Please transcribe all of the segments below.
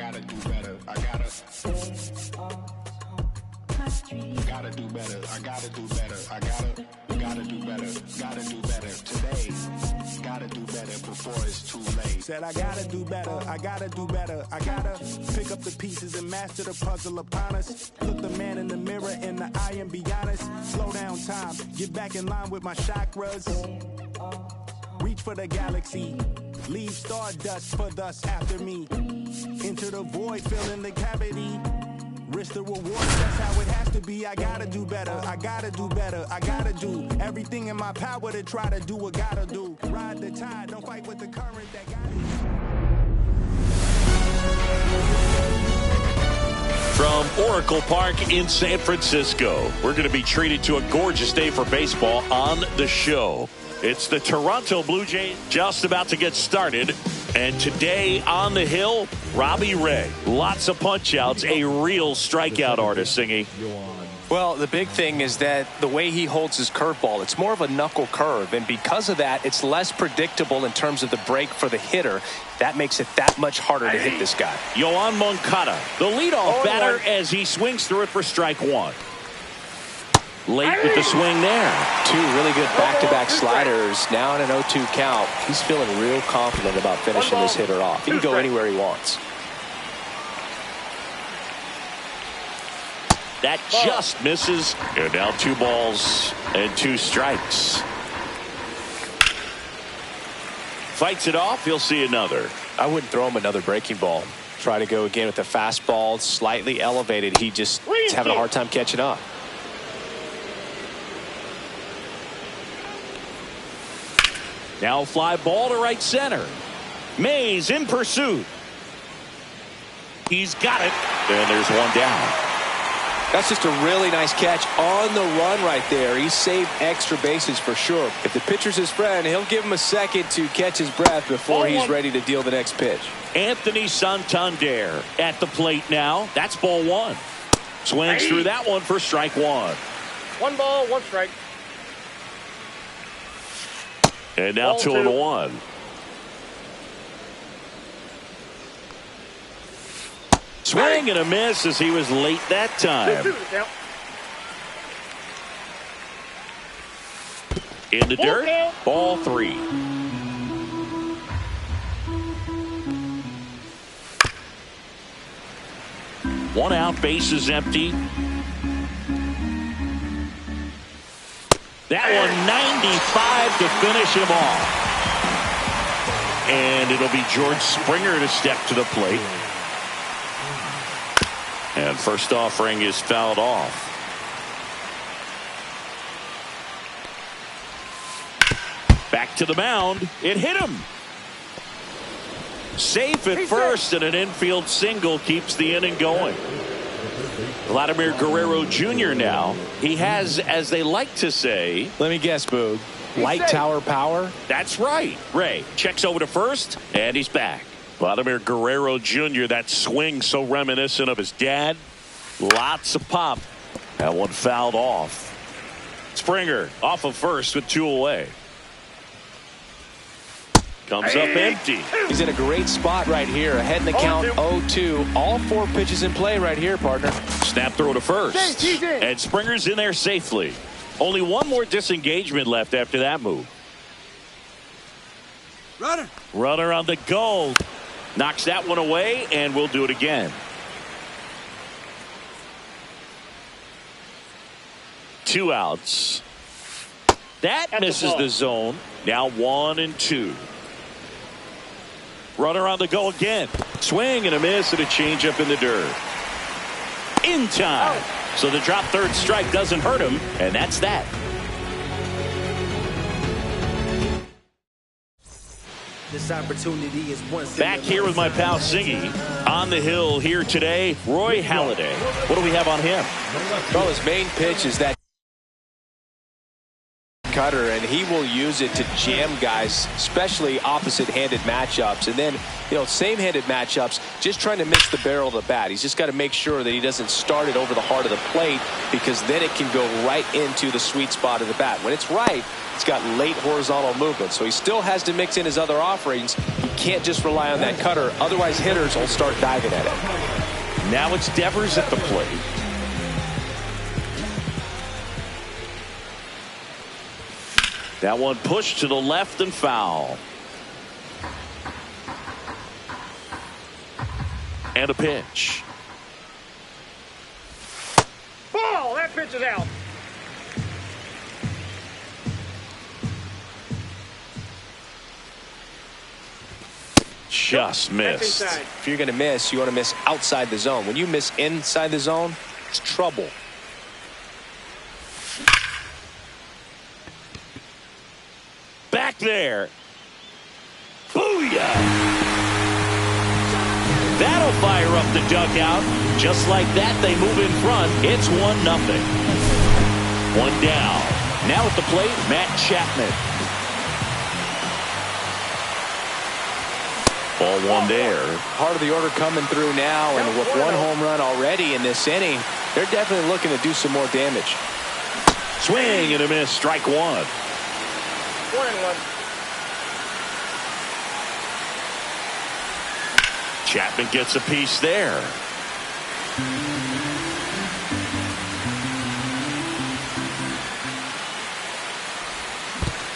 gotta do better. I gotta do better. I gotta do better. I gotta do better. Gotta do better today. Gotta do better before it's too late. Said I gotta do better. I gotta do better. I gotta pick up the pieces and master the puzzle upon us. Look the man in the mirror in the eye and be honest. Slow down time. Get back in line with my chakras. Reach for the galaxy. Leave stardust for thus after me. Enter the void, fill in the cavity. Risk the reward, that's how it has to be. I gotta do better, I gotta do better. I gotta do everything in my power to try to do what gotta do. Ride the tide, don't fight with the current that got it. From Oracle Park in San Francisco, we're going to be treated to a gorgeous day for baseball on the show. It's the Toronto Blue Jays just about to get started. And today on the hill, Robbie Ray. Lots of punch-outs, a real strikeout artist, Singy. Well, the big thing is that the way he holds his curveball, it's more of a knuckle curve. And because of that, it's less predictable in terms of the break for the hitter. That makes it that much harder to hit this guy. Yoan Moncada, the leadoff batter as he swings through it for strike one. Late with the swing there. Two really good back-to-back sliders. Now in an 0-2 count. He's feeling real confident about finishing this hitter off. He can go anywhere he wants. That just misses. And now 2 balls and 2 strikes. Fights it off. He'll see another. I wouldn't throw him another breaking ball. Try to go again with the fastball. Slightly elevated. He just is having a hard time catching up. Now fly ball to right center. Mays in pursuit. He's got it. And there's one down. That's just a really nice catch on the run right there. He saved extra bases for sure. If the pitcher's his friend, he'll give him a second to catch his breath before he's ready to deal the next pitch. Anthony Santander at the plate now. That's ball 1. Swings through that one for strike 1. 1 ball, 1 strike. And now 2-1. Swing and a miss as he was late that time. In the dirt, ball 3. One out, bases empty. That one 95 to finish him off. And it'll be George Springer to step to the plate. And first offering is fouled off. Back to the mound. It hit him. Safe at first, and an infield single keeps the inning going. Vladimir Guerrero Jr. now. He has, as they like to say, let me guess, Boog, light tower power? That's right. Ray checks over to first, and he's back. Vladimir Guerrero Jr., that swing so reminiscent of his dad. Lots of pop. That one fouled off. Springer off of first with 2 away. Comes up empty. He's in a great spot right here. Ahead in the count 0-2. All 4 pitches in play right here, partner. Snap throw to first. And Springer's in there safely. Only one more disengagement left after that move. Runner on the go. Knocks that one away, and we'll do it again. Two outs. That misses the zone. Now 1 and 2. Runner on the go again. Swing and a miss and a changeup in the dirt. In time. So the drop third strike doesn't hurt him, and that's that. This opportunity is once back here with my pal Singy on the hill here today. Roy Halladay. What do we have on him? Well, his main pitch is that cutter, and he will use it to jam guys, especially opposite-handed matchups. And then, same-handed matchups, just trying to miss the barrel of the bat. He's just got to make sure that he doesn't start it over the heart of the plate, because then it can go right into the sweet spot of the bat. When it's right, it's got late horizontal movement, so he still has to mix in his other offerings. He can't just rely on that cutter, otherwise hitters will start diving at it. Now it's Devers at the plate. That one pushed to the left and foul. And a pitch. Ball! That pitch is out. Just missed. If you're going to miss, you want to miss outside the zone. When you miss inside the zone, it's trouble. Back there. Booyah! That'll fire up the dugout. Just like that, they move in front. It's 1-0. One down. Now at the plate, Matt Chapman. Ball one there. Part of the order coming through now, and with one home run already in this inning, they're definitely looking to do some more damage. Swing and a miss. Strike one. 1-1. Chapman gets a piece there.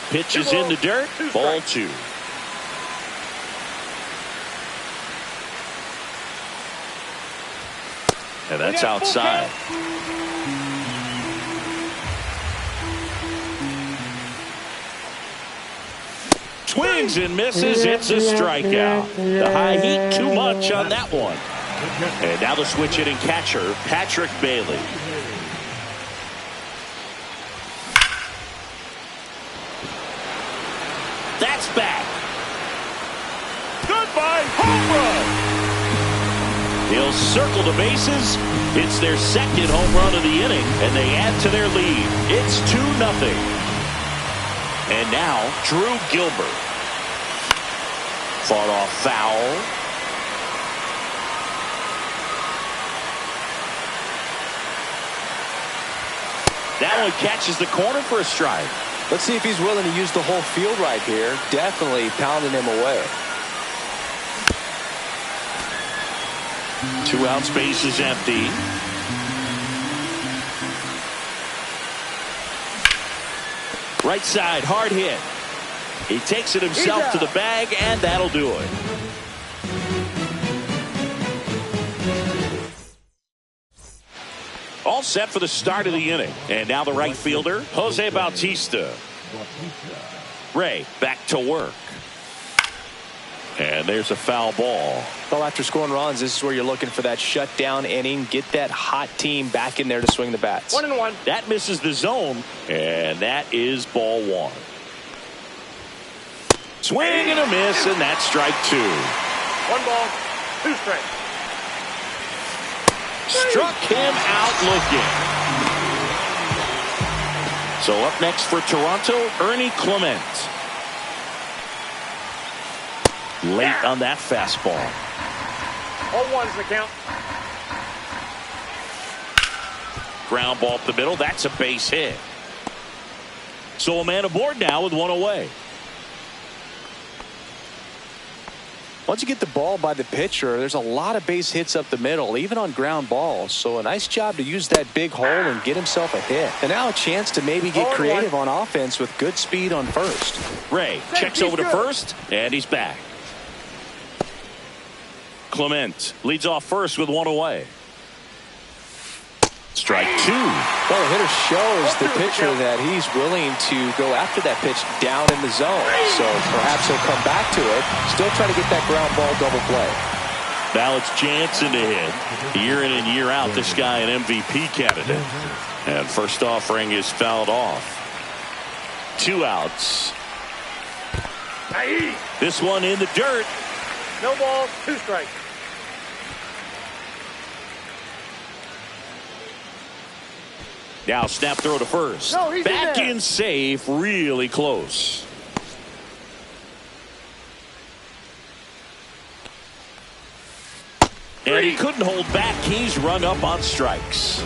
Pitch is in the dirt. Ball two. And that's outside. Swings and misses. It's a strikeout. The high heat too much on that one. And now the switch hitting catcher, Patrick Bailey. That's back. Goodbye, home run. He'll circle the bases. It's their second home run of the inning, and they add to their lead. It's 2-0. And now Drew Gilbert. Fought off foul. That one catches the corner for a strike. Let's see if he's willing to use the whole field right here. Definitely pounding him away. 2 out, space is empty. Right side, hard hit. He takes it himself to the bag, and that'll do it. All set for the start of the inning. And now the right fielder, Jose Bautista. Ray back to work. And there's a foul ball. Well, after scoring runs, this is where you're looking for that shutdown inning. Get that hot team back in there to swing the bats. 1-1. That misses the zone, and that is ball one. Swing and a miss, and that's strike two. 1 ball, 2 strikes. Struck him out looking. So up next for Toronto, Ernie Clement. Late on that fastball. 0-1's the count. Ground ball up the middle. That's a base hit. So a man aboard now with one away. Once you get the ball by the pitcher, there's a lot of base hits up the middle, even on ground balls. So a nice job to use that big hole and get himself a hit. And now a chance to maybe get creative on offense with good speed on first. Ray checks over to first, and he's back. Clement leads off first with one away. Strike two. Well, the hitter shows the pitcher that he's willing to go after that pitch down in the zone. So perhaps he'll come back to it. Still trying to get that ground ball double play. Now it's Jansen to hit. Year in and year out, this guy an MVP candidate. And first offering is fouled off. 2 outs. This one in the dirt. No ball, 2 strikes. Now snap throw to first. No, he's back in in safe, really close. And he couldn't hold back. He's rung up on strikes.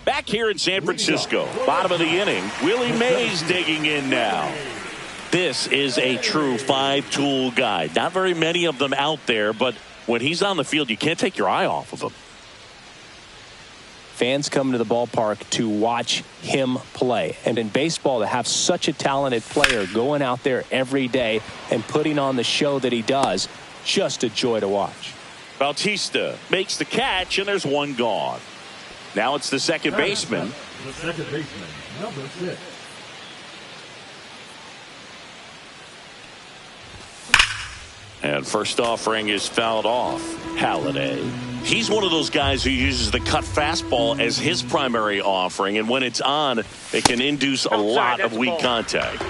Back here in San Francisco, bottom of the inning, Willie Mays digging in now. This is a true five-tool guy. Not very many of them out there, but when he's on the field, you can't take your eye off of him. Fans come to the ballpark to watch him play. And in baseball, to have such a talented player going out there every day and putting on the show that he does, just a joy to watch. Bautista makes the catch, and there's one gone. Now it's the second baseman. The second baseman, number 6. And first offering is fouled off. Halladay. He's one of those guys who uses the cut fastball as his primary offering, and when it's on, it can induce a lot of weak contact.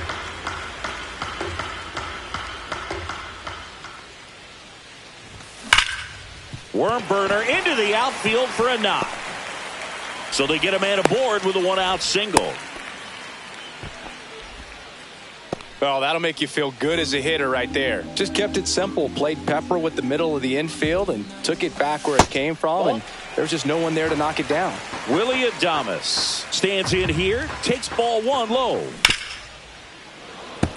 Worm burner into the outfield for a knock. So they get a man aboard with a one-out single. Oh, that'll make you feel good as a hitter right there. Just kept it simple. Played pepper with the middle of the infield and took it back where it came from. And there's just no one there to knock it down. Willie Adames stands in here, takes ball one low.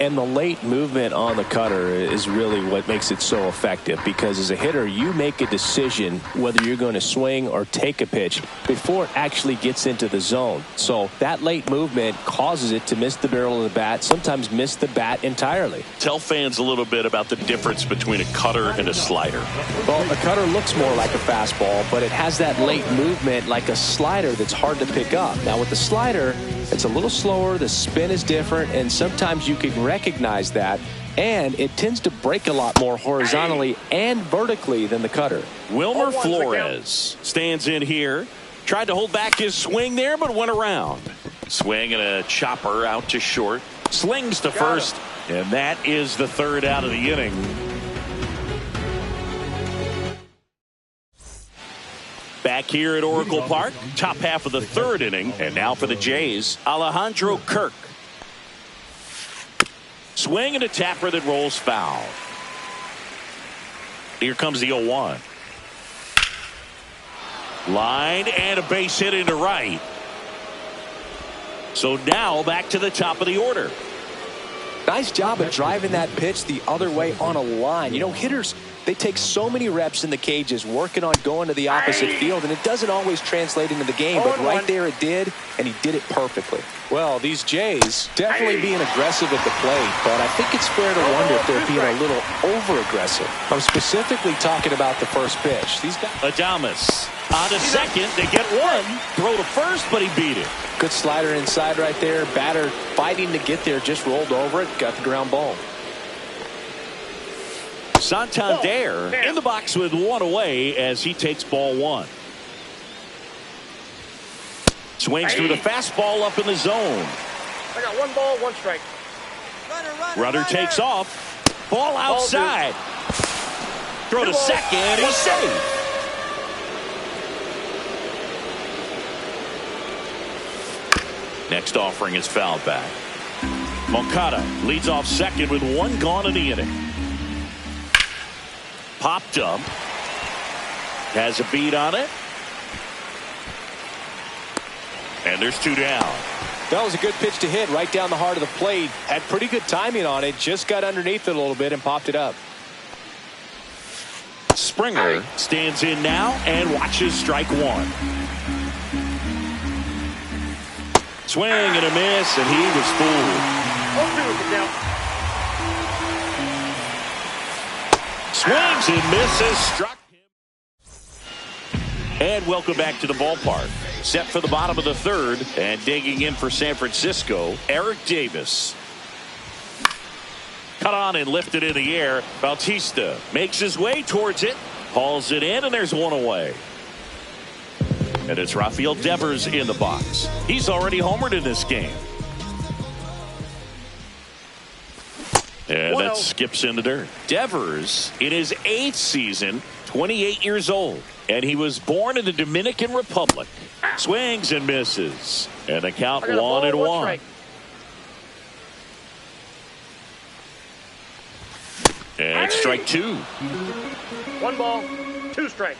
And the late movement on the cutter is really what makes it so effective, because as a hitter, you make a decision whether you're going to swing or take a pitch before it actually gets into the zone. So that late movement causes it to miss the barrel of the bat, sometimes miss the bat entirely. Tell fans a little bit about the difference between a cutter and a slider. Well, a cutter looks more like a fastball, but it has that late movement like a slider that's hard to pick up. Now with the slider, it's a little slower, the spin is different, and sometimes you can recognize that, and it tends to break a lot more horizontally and vertically than the cutter. Wilmer Flores stands in here, tried to hold back his swing there, but went around. Swing and a chopper out to short, slings to first, and that is the third out of the inning. Back here at Oracle Park, top half of the third inning, and now for the Jays, Alejandro Kirk. Swing and a tapper that rolls foul. Here comes the 0-1. Line and a base hit into right. So now back to the top of the order. Nice job of driving that pitch the other way on a line. You know, hitters, they take so many reps in the cages working on going to the opposite field, and it doesn't always translate into the game, but right there it did, and he did it perfectly. Well, these Jays definitely being aggressive at the plate, but I think it's fair to wonder if they're being a little over-aggressive. I'm specifically talking about the first pitch. These guys. Adames on to second. They get one. Throw to first, but he beat it. Good slider inside right there. Batter fighting to get there, just rolled over it, got the ground ball. Santander in the box with one away as he takes ball one. Swings through the fastball up in the zone. I got 1 ball, 1 strike. Runner takes off. Ball outside. Throw to second. He's safe. Next offering is fouled back. Moncada leads off second with 1 gone in the inning. Popped up. Has a beat on it. And there's 2 down. That was a good pitch to hit right down the heart of the plate. Had pretty good timing on it. Just got underneath it a little bit and popped it up. Springer stands in now and watches strike 1. Swing and a miss, and he was fooled. 0-2 is the count. Swings and misses, struck him. And welcome back to the ballpark. Set for the bottom of the third, and digging in for San Francisco, Eric Davis. Cut on and lifted in the air. Bautista makes his way towards it, hauls it in, and there's 1 away. And it's Rafael Devers in the box. He's already homered in this game. And that skips in the dirt. Devers, in his 8th season, 28 years old. And he was born in the Dominican Republic. Swings and misses. And the count 1-1. And strike 2. 1 ball, 2 strikes.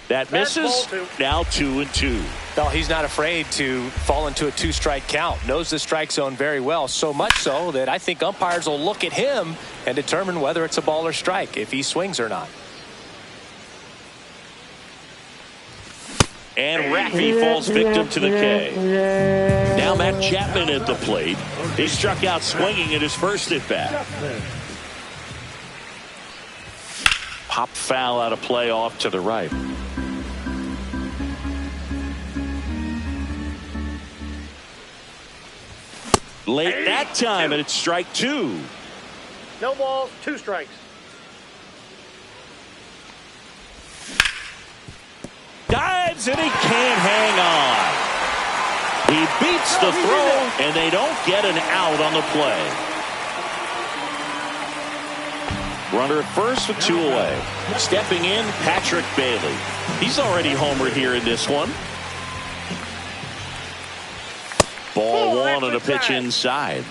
That misses. Now 2-2. Well, he's not afraid to fall into a 2-strike count. Knows the strike zone very well. So much so that I think umpires will look at him and determine whether it's a ball or strike, if he swings or not. And Raffy falls victim to the K. Now Matt Chapman at the plate. He struck out swinging in his first at bat. Pop foul out of play off to the right. Late that time, and it's strike 2. No balls, 2 strikes. Dives, and he can't hang on. He beats the throw, and they don't get an out on the play. Runner at first with 2 away. Stepping in, Patrick Bailey. He's already homered here in this one. Ball 1 on a pitch inside.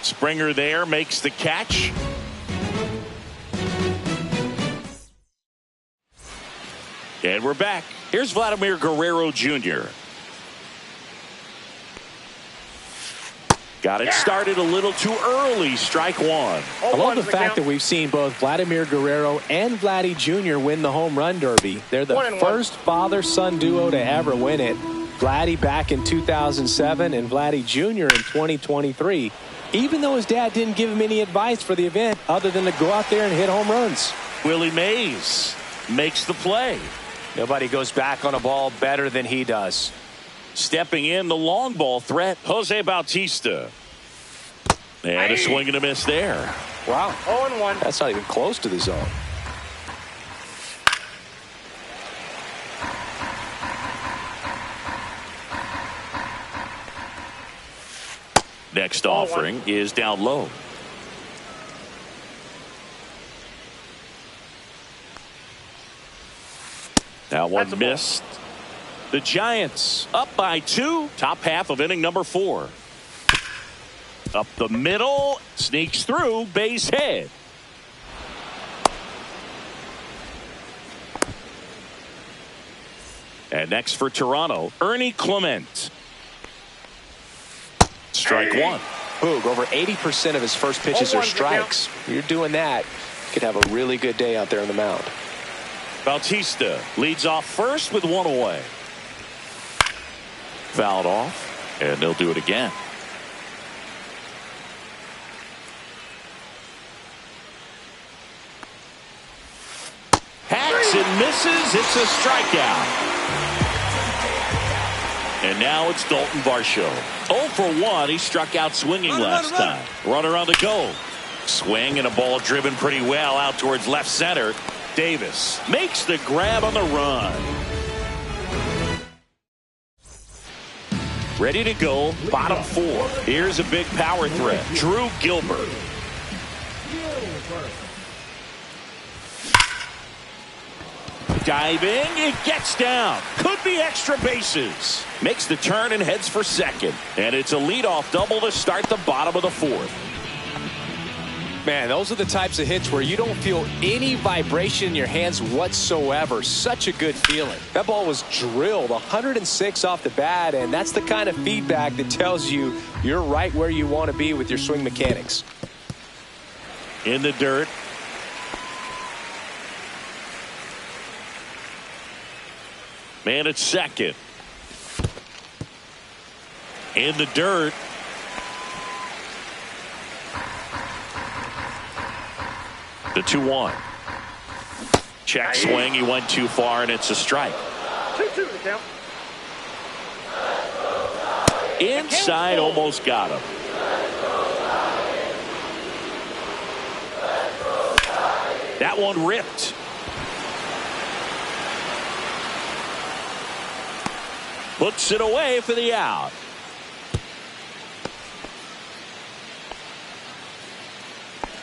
Springer there makes the catch. And we're back. Here's Vladimir Guerrero Jr. Got it started a little too early. Strike 1. I love the fact that we've seen both Vladimir Guerrero and Vladdy Jr. win the home run derby. They're the first father-son duo to ever win it. Vladdy back in 2007 and Vladdy Jr. in 2023. Even though his dad didn't give him any advice for the event other than to go out there and hit home runs. Willie Mays makes the play. Nobody goes back on a ball better than he does. Stepping in, the long ball threat, Jose Bautista. And a swing and a miss there. Wow. 0-1. That's not even close to the zone. Next offering is down low. That one missed. The Giants up by 2. Top half of inning number 4. Up the middle. Sneaks through. Base hit. And next for Toronto, Ernie Clement. Strike 1. Boog, over 80% of his first pitches are strikes. You're doing that, you could have a really good day out there on the mound. Bautista leads off first with 1 away. Fouled off, and they'll do it again. Hacks and misses. It's a strikeout. And now it's Dalton Varsho. 0 for 1. He struck out swinging last time. Runner on the go. Swing and a ball driven pretty well out towards left center. Davis makes the grab on the run. Ready to go. Bottom 4. Here's a big power threat. Drew Gilbert. Diving, it gets down. Could be extra bases. Makes the turn and heads for second. And it's a leadoff double to start the bottom of the 4th. Man, those are the types of hits where you don't feel any vibration in your hands whatsoever. Such a good feeling. That ball was drilled 106 off the bat, and that's the kind of feedback that tells you you're right where you want to be with your swing mechanics. In the dirt. Man at second. In the dirt. The 2-1. Check swing. He went too far, and it's a strike. 2-2 to count. Inside, almost got him. That one ripped. Puts it away for the out.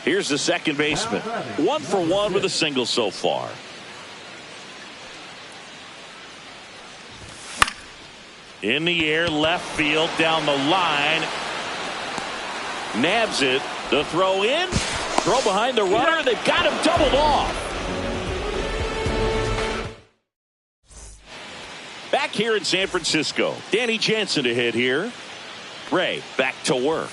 Here's the second baseman. 1 for 1 with a single so far. In the air, left field, down the line. Nabs it. The throw in. Throw behind the runner. They've got him doubled off. Back here in San Francisco. Danny Jansen ahead here. Ray back to work.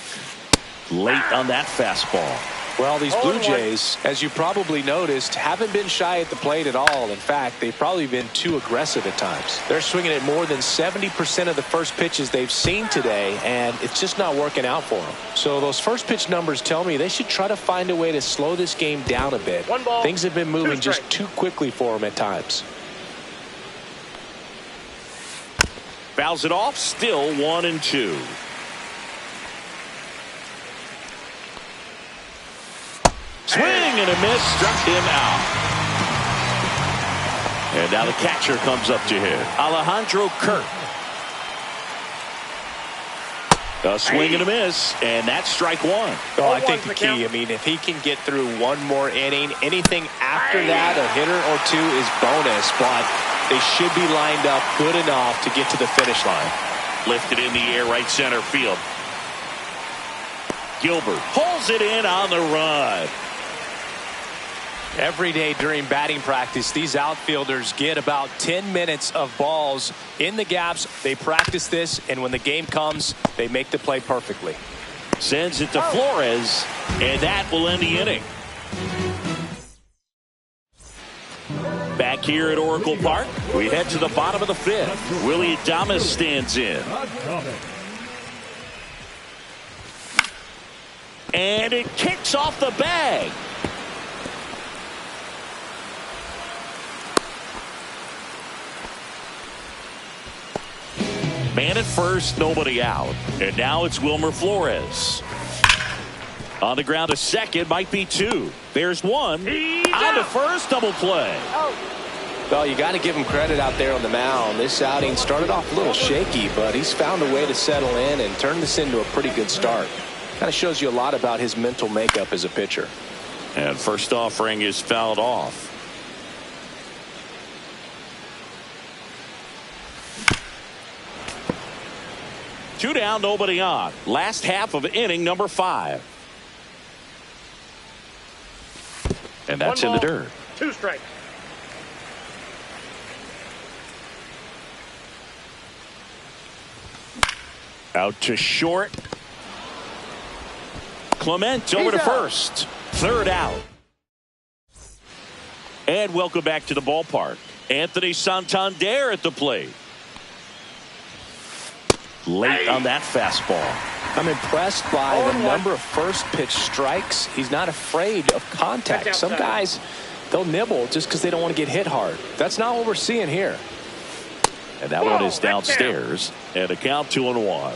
Late on that fastball. Well, these Blue Jays, as you probably noticed, haven't been shy at the plate at all. In fact, they've probably been too aggressive at times. They're swinging at more than 70% of the first pitches they've seen today, and it's just not working out for them. So those first pitch numbers tell me they should try to find a way to slow this game down a bit. Things have been moving just too quickly for them at times. Fouls it off, still 1-2. Swing and a miss, struck him out. And now the catcher comes up to hit. Alejandro Kirk. A swing and a miss, and that's strike 1. Oh, I think the key, I mean, if he can get through one more inning, anything after that, a hitter or two is bonus, but they should be lined up good enough to get to the finish line. Lifted in the air, right center field. Gilbert pulls it in on the run. Every day during batting practice, these outfielders get about 10 minutes of balls in the gaps. They practice this, and when the game comes, they make the play perfectly. Sends it to Flores, and that will end the inning. Back here at Oracle Park, we head to the bottom of the 5th. Willie Adames stands in. And it kicks off the bag. Man at first, nobody out. And now it's Wilmer Flores. On the ground to second, might be 2. There's 1. On to first, double play. Well, you got to give him credit out there on the mound. This outing started off a little shaky, but he's found a way to settle in and turn this into a pretty good start. Kind of shows you a lot about his mental makeup as a pitcher. And first offering is fouled off. Two down, nobody on. Last half of inning number 5. And that's in the dirt. 2 strikes. Out to short. Clement over to first. 3rd out. And welcome back to the ballpark. Anthony Santander at the plate. Late on that fastball. I'm impressed by the number of first pitch strikes. He's not afraid of contact. Some guys, they'll nibble just because they don't want to get hit hard. That's not what we're seeing here. And that one is downstairs. And a count 2-1.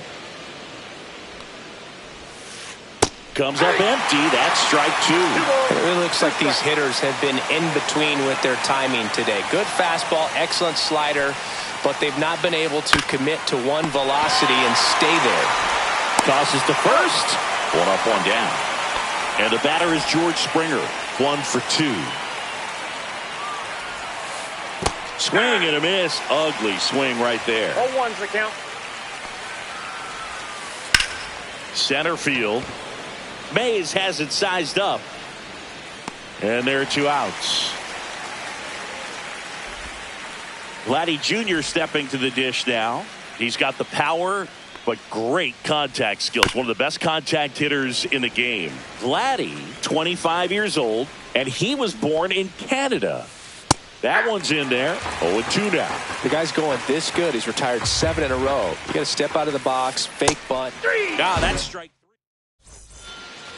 Comes up empty. That's strike 2. It really looks like these hitters have been in between with their timing today. Good fastball, excellent slider, but they've not been able to commit to one velocity and stay there. Tosses to first. 1 up, 1 down. And the batter is George Springer. 1 for 2. Swing and a miss. Ugly swing right there. 0-1's the count. Center field. Mays has it sized up. And there are 2 outs. Vladdy Jr. stepping to the dish now. He's got the power, but great contact skills. One of the best contact hitters in the game. Vladdy, 25 years old, and he was born in Canada. That one's in there. 0-2 now. The guy's going this good. He's retired 7 in a row. You got to step out of the box, fake bunt. Ah, that's strike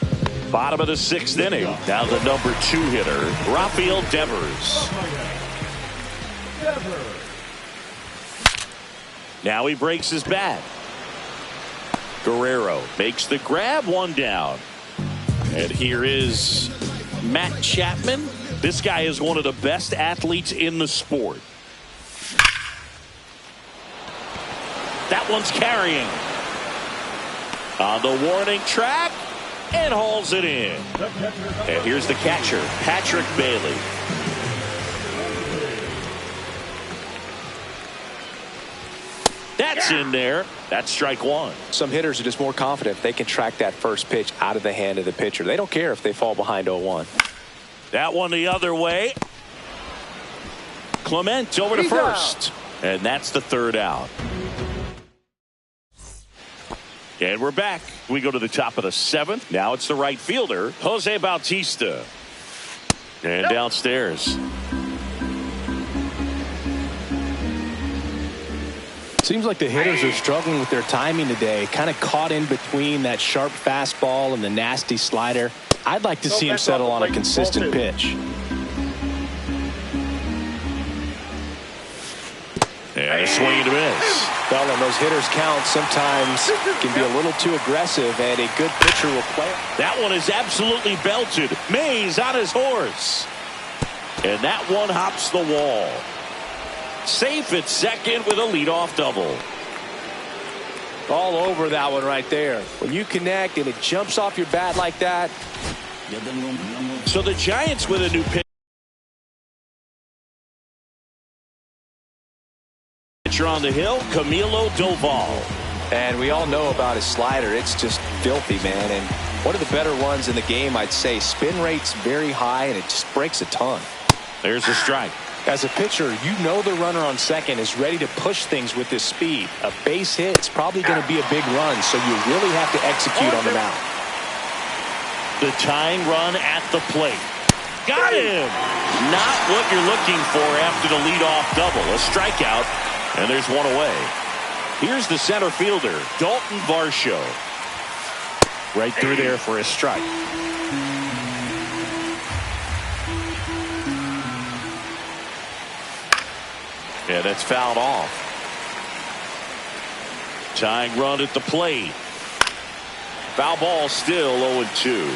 3. Bottom of the 6th inning. Now the number 2 hitter, Rafael Devers. Now he breaks his bat. Guerrero makes the grab, 1 down. And here is Matt Chapman. This guy is one of the best athletes in the sport. one's carrying. On the warning track, and hauls it in. And here's the catcher, Patrick Bailey. That's in there. That's strike one. Some hitters are just more confident they can track that first pitch out of the hand of the pitcher. They don't care if they fall behind 0-1. That one the other way. Clement over to first. And that's the third out. And we're back. We go to the top of the seventh. Now it's the right fielder, Jose Bautista. And downstairs. Seems like the hitters are struggling with their timing today. Kind of caught in between that sharp fastball and the nasty slider. I'd like to see him settle on a consistent pitch. And a swing and a miss. Well, on those hitters count, sometimes can be a little too aggressive, and a good pitcher will play. That one is absolutely belted. Mays on his horse. And that one hops the wall. Safe at second with a leadoff double. All over that one right there. When you connect and it jumps off your bat like that. So the Giants with a new pitcher on the hill, Camilo Doval. And we all know about his slider. It's just filthy, man. And one of the better ones in the game, I'd say. Spin rate's very high, and it just breaks a ton. There's a strike. As a pitcher, you know the runner on second is ready to push things with this speed. A base hit is probably going to be a big run, so you really have to execute on the mound. The tying run at the plate. Got him! Not what you're looking for after the leadoff double. A strikeout, and there's one away. Here's the center fielder, Dalton Varsho. Right through there for a strike. Yeah, that's fouled off. Tying run at the plate. Foul ball still 0-2.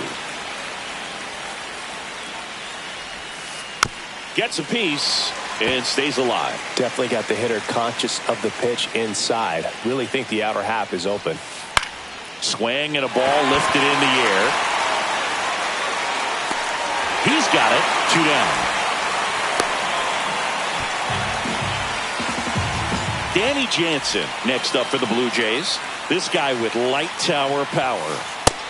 Gets a piece and stays alive. Definitely got the hitter conscious of the pitch inside. Really think the outer half is open. Swing and a ball lifted in the air. He's got it. 2 down. Danny Jansen next up for the Blue Jays. This guy with light tower power.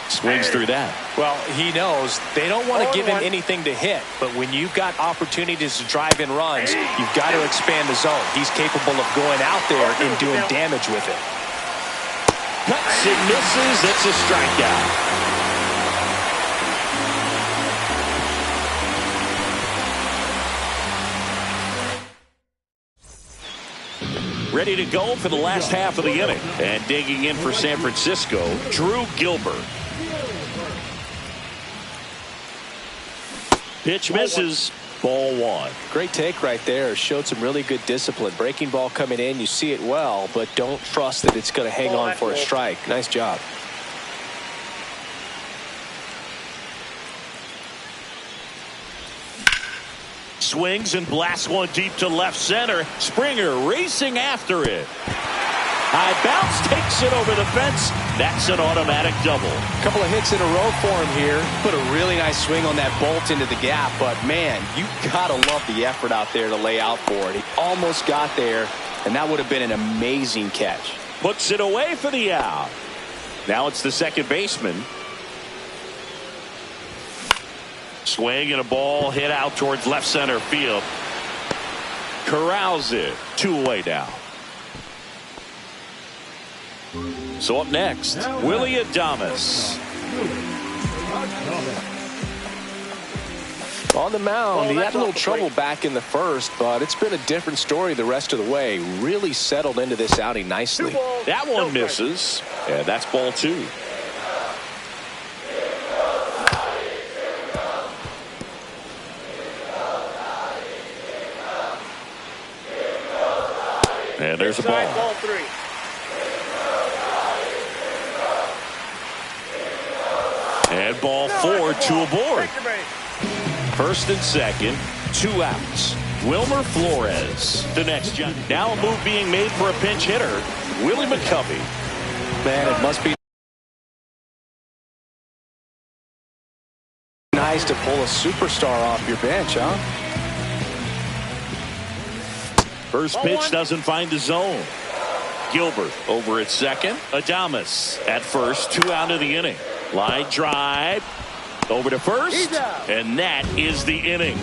Swings through that. Well, he knows they don't want to give him anything to hit, but when you've got opportunities to drive in runs, you've got to expand the zone. He's capable of going out there and doing damage with it. Cuts and misses. It's a strikeout. Ready to go for the last half of the inning. And digging in for San Francisco, Drew Gilbert. Pitch misses. Ball one. Great take right there. Showed some really good discipline. Breaking ball coming in. You see it well, but don't trust that it's going to hang on for a strike. Nice job. Swings and blasts one deep to left center. Springer racing after it. High bounce takes it over the fence. That's an automatic double. A couple of hits in a row for him here. Put a really nice swing on that bolt into the gap, but man, you gotta love the effort out there to lay out for it. He almost got there, and that would have been an amazing catch. Puts it away for the out. Now it's the second baseman. Swing and a ball hit out towards left center field. Corrals it. 2 away now. So up next, Willie Adames. On the mound, he had a little trouble back in the first, but it's been a different story the rest of the way. Really settled into this outing nicely. That one misses, and that's ball 2. And there's a ball. Ball 3. And ball 4, 2 aboard. First and second, 2 outs. Wilmer Flores, the next Giant. Now a move being made for a pinch hitter. Willie McCovey. Man, it must be nice to pull a superstar off your bench, huh? First pitch doesn't find the zone. Gilbert over at second. Adames at first. 2 out of the inning. Line drive over to first. And that is the inning.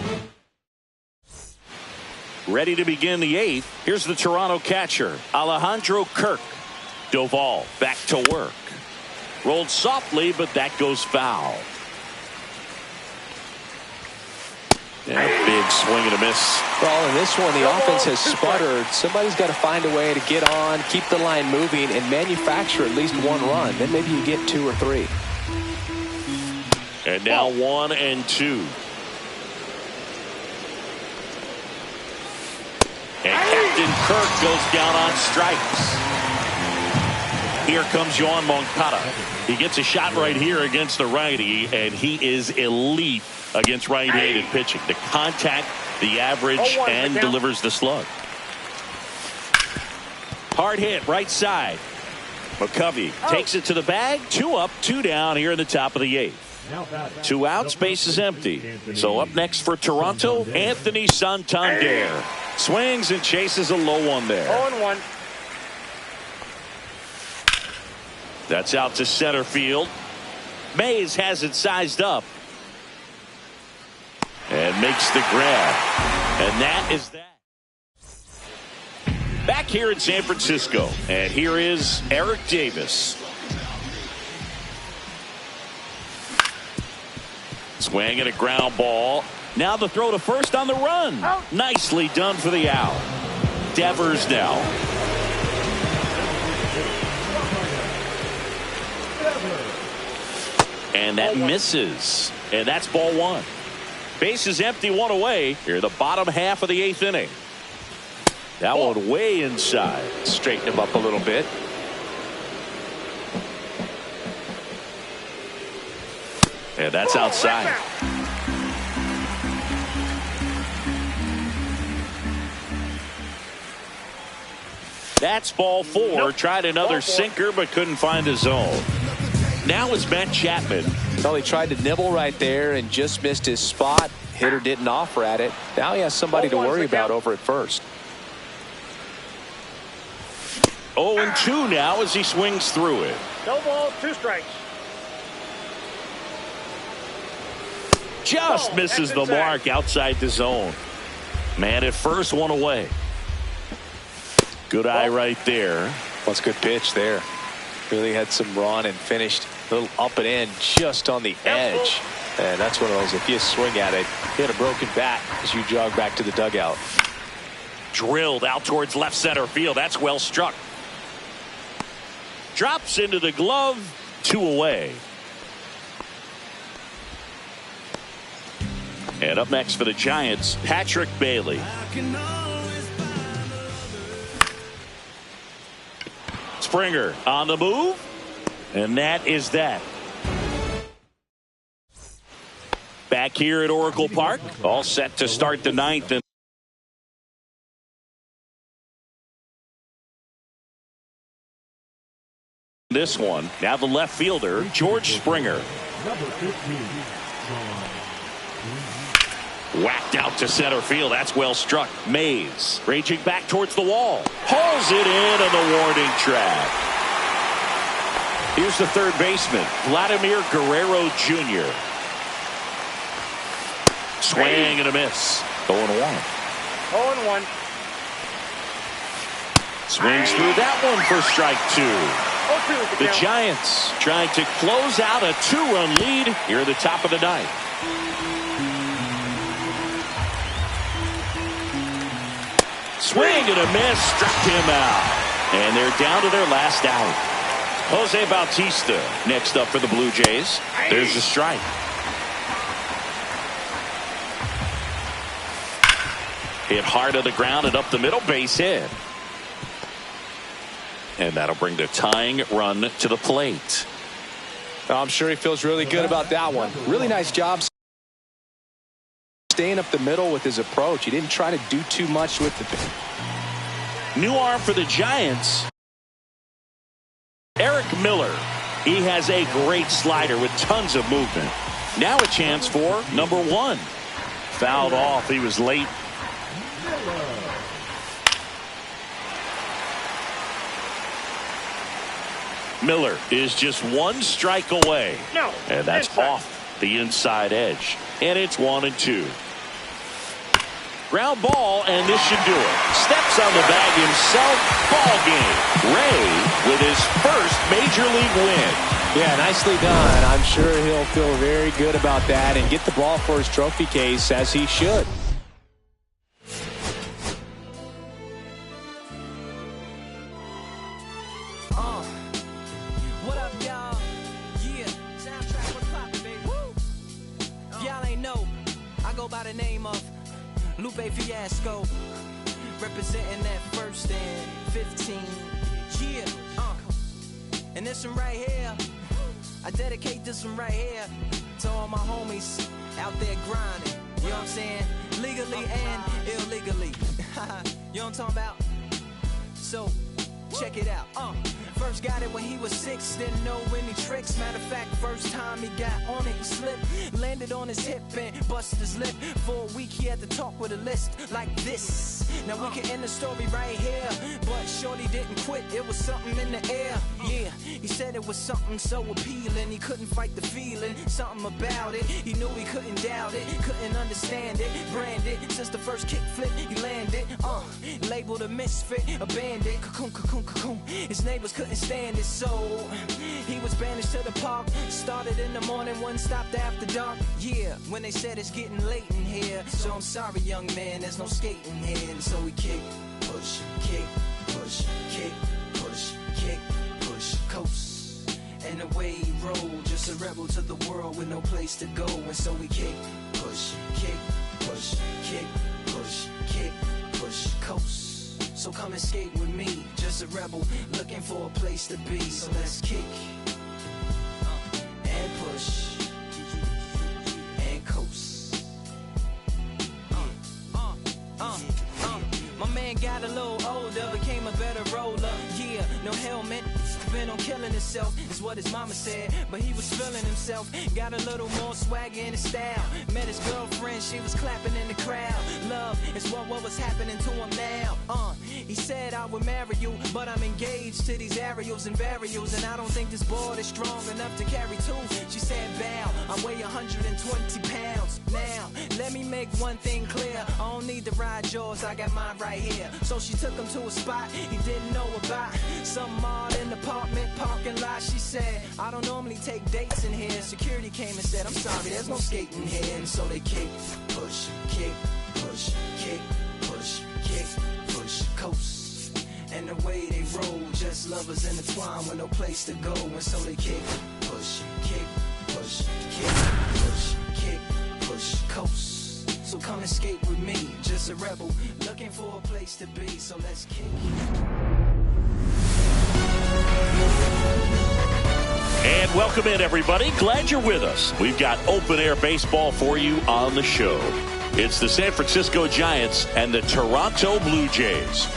Ready to begin the 8th. Here's the Toronto catcher, Alejandro Kirk. Doval back to work. Rolled softly, but that goes foul. And a big swing and a miss. Well, in this one, the offense has sputtered. Somebody's got to find a way to get on, keep the line moving, and manufacture at least 1 run. Then maybe you get 2 or 3. And now 1 and 2. And Captain Kirk goes down on strikes. Here comes Yohan Moncada. He gets a shot right here against the righty, and he is elite against right-handed pitching. The contact, the average, and delivers the slug. Hard hit, right side. McCovey takes it to the bag. 2 up, 2 down here in the top of the 8th. 2 outs, base is empty. So up next for Toronto, Anthony Santander. Swings and chases a low one there. 0-1. That's out to center field. Mays has it sized up. And makes the grab. And that is that. Back here in San Francisco. And here is Eric Davis. Swing and a ground ball. Now the throw to first on the run. Nicely done for the out. Devers now. And that misses. And that's ball 1. Base is empty, 1 away. Here the bottom half of the 8th inning. That one way inside. Straighten him up a little bit. And that's outside. That's ball 4. Tried another sinker but couldn't find a zone. Now is Matt Chapman. Well, he tried to nibble right there and just missed his spot. Hitter didn't offer at it. Now he has somebody to worry about over at first. 0-2 now as he swings through it. No balls, 2 strikes. Just misses the mark outside the zone. Man at first, 1 away. Good eye right there. That's a good pitch there. Really had some run and finished a little up and in just on the edge. And that's one of those, if you swing at it, hit a broken bat as you jog back to the dugout. Drilled out towards left center field. That's well struck. Drops into the glove. 2 away. And up next for the Giants, Patrick Bailey. Springer on the move. And that is that. Back here at Oracle Park. All set to start the 9th. And this one, now the left fielder, George Springer. Number 15. Whacked out to center field. That's well struck. Mays raging back towards the wall. Pulls it in on the warning track. Here's the third baseman, Vladimir Guerrero Jr. Swing and a miss. 0-1. 0-1. Swings through that one for strike 2. 0-2 The Giants trying to close out a 2-run lead here at the top of the 9th. Swing and a miss, struck him out. And they're down to their last out. Jose Bautista next up for the Blue Jays. There's the strike. Hit hard to the ground and up the middle, base hit. And that'll bring the tying run to the plate. I'm sure he feels really good about that one. Really nice job staying up the middle with his approach. He didn't try to do too much with the new arm for the Giants. Eric Miller. He has a great slider with tons of movement. Now a chance for number 1. Fouled off. He was late. Miller is just 1 strike away. No. And that's inside. off the inside edge. And it's 1-2. Ground ball, and this should do it. Steps on the bag himself. Ball game. Ray with his first major league win. Yeah, nicely done. I'm sure he'll feel very good about that and get the ball for his trophy case, as he should. What up, y'all? Yeah, soundtrack, what's poppin', baby? Woo! Y'all ain't know, I go by the name of Lupe Fiasco, representing that 1st and 15. Yeah, and this one right here, I dedicate this one right here to all my homies out there grinding. You know what I'm saying? Legally and illegally. You know what I'm talking about? So, check it out. First got it when he was 6, didn't know any tricks. Matter of fact, first time he got on it, he slipped. Landed on his hip and busted his lip. For a week he had to talk with a list like this. Now we can end the story right here, but shorty didn't quit, it was something in the air. Yeah, he said it was something so appealing, he couldn't fight the feeling, something about it. He knew he couldn't doubt it, couldn't understand it. Branded, since the first kick flip he landed. Labeled a misfit, a bandit. Cocoon, cocoon, cocoon. His neighbors couldn't stand it, so he was banished to the park. Started in the morning, one stopped after dark. Yeah, when they said it's getting late in here, so I'm sorry, young man, there's no skating here. And so we kick, push, kick, push, kick, push, kick, push, coast. And the way he rolled, just a rebel to the world with no place to go. And so we kick, push, kick, push, kick, push, kick, push, coast. So come and skate with me, just a rebel looking for a place to be. So let's kick and push and coast. My man got a little older, became a better roller. Yeah, no helmet, been on killing himself, is what his mama said. But he was feeling himself, got a little more swag in his style. Met his girlfriend, she was clapping in the crowd. Love is what was happening to him now. He said I would marry you, but I'm engaged to these aerials and varials, and I don't think this board is strong enough to carry 2. She said, bow, I weigh 120 pounds. Now, let me make one thing clear, I don't need to ride yours, I got mine right here. So she took him to a spot he didn't know about, some mall in the apartment parking lot. She said, I don't normally take dates in here. Security came and said, I'm sorry, there's no skating here. And so they kick, push, kick, push, kick, push, kick, push, coast. And the way they roll, just lovers intertwined with no place to go. And so they kick, push, kick, push, kick, push, kick, push, coast. So come and skate with me, just a rebel looking for a place to be. So let's kick. And welcome in, everybody. Glad you're with us. We've got open-air baseball for you on the show. It's the San Francisco Giants and the Toronto Blue Jays.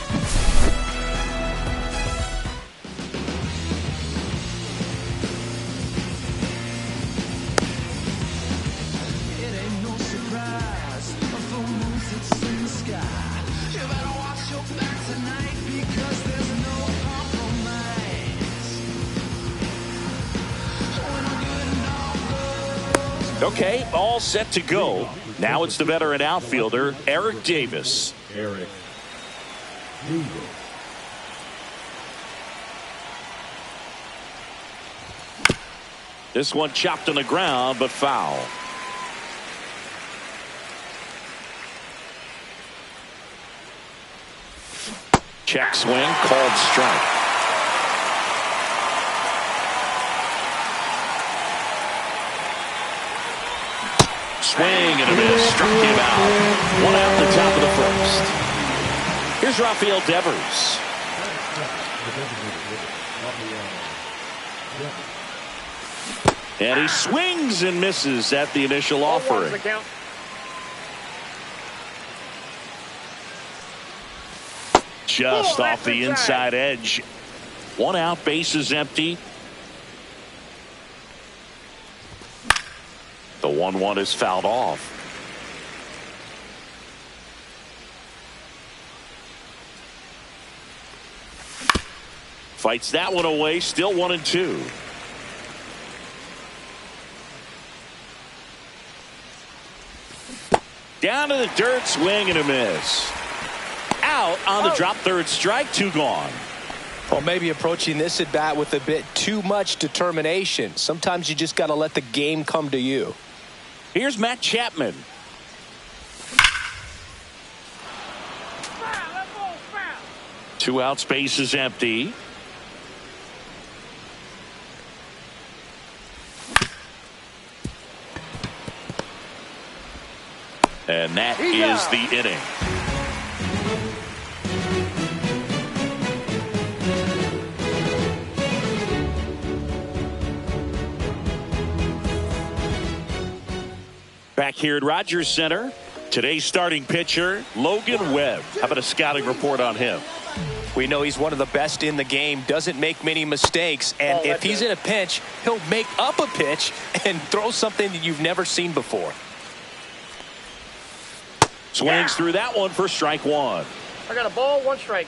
Okay, all set to go. Now it's the veteran outfielder, Eric Davis. Eric. This one chopped on the ground, but foul. Check swing, called strike. Swing and a miss, struck him out. 1 out the top of the first. Here's Rafael Devers. And he swings and misses at the initial offering. Just off the inside edge. 1 out, bases empty. The 1-1 is fouled off. Fights that one away, still 1-2. Down to the dirt, swing and a miss. Out on the drop, third strike, 2 gone. Well, maybe approaching this at bat with a bit too much determination. Sometimes you just got to let the game come to you. Here's Matt Chapman. Foul. 2 outs, bases empty. And that is the inning. Back here at Rogers Center, today's starting pitcher, Logan Webb. How about a scouting report on him? We know he's one of the best in the game, doesn't make many mistakes, and if he's in a pinch, he'll make up a pitch and throw something that you've never seen before. Swings through that one for strike 1. I got a ball, 1 strike.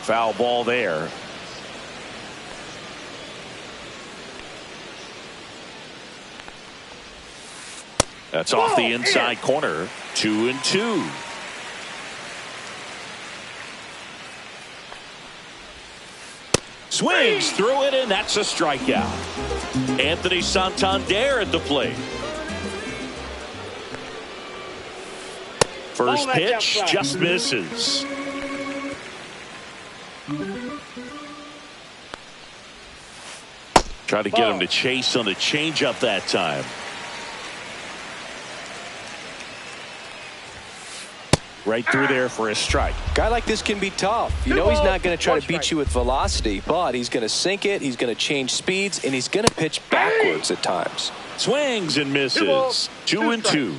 Foul ball there. That's off the inside corner. 2-2. Swings through it, and that's a strikeout. Anthony Santander at the plate. First pitch just misses. Try to get him to chase on the changeup that time. Right through there for a strike. Guy like this can be tough. You know he's not going to try to beat you with velocity, but he's going to sink it, he's going to change speeds, and he's going to pitch backwards at times. Swings and misses. 2-2.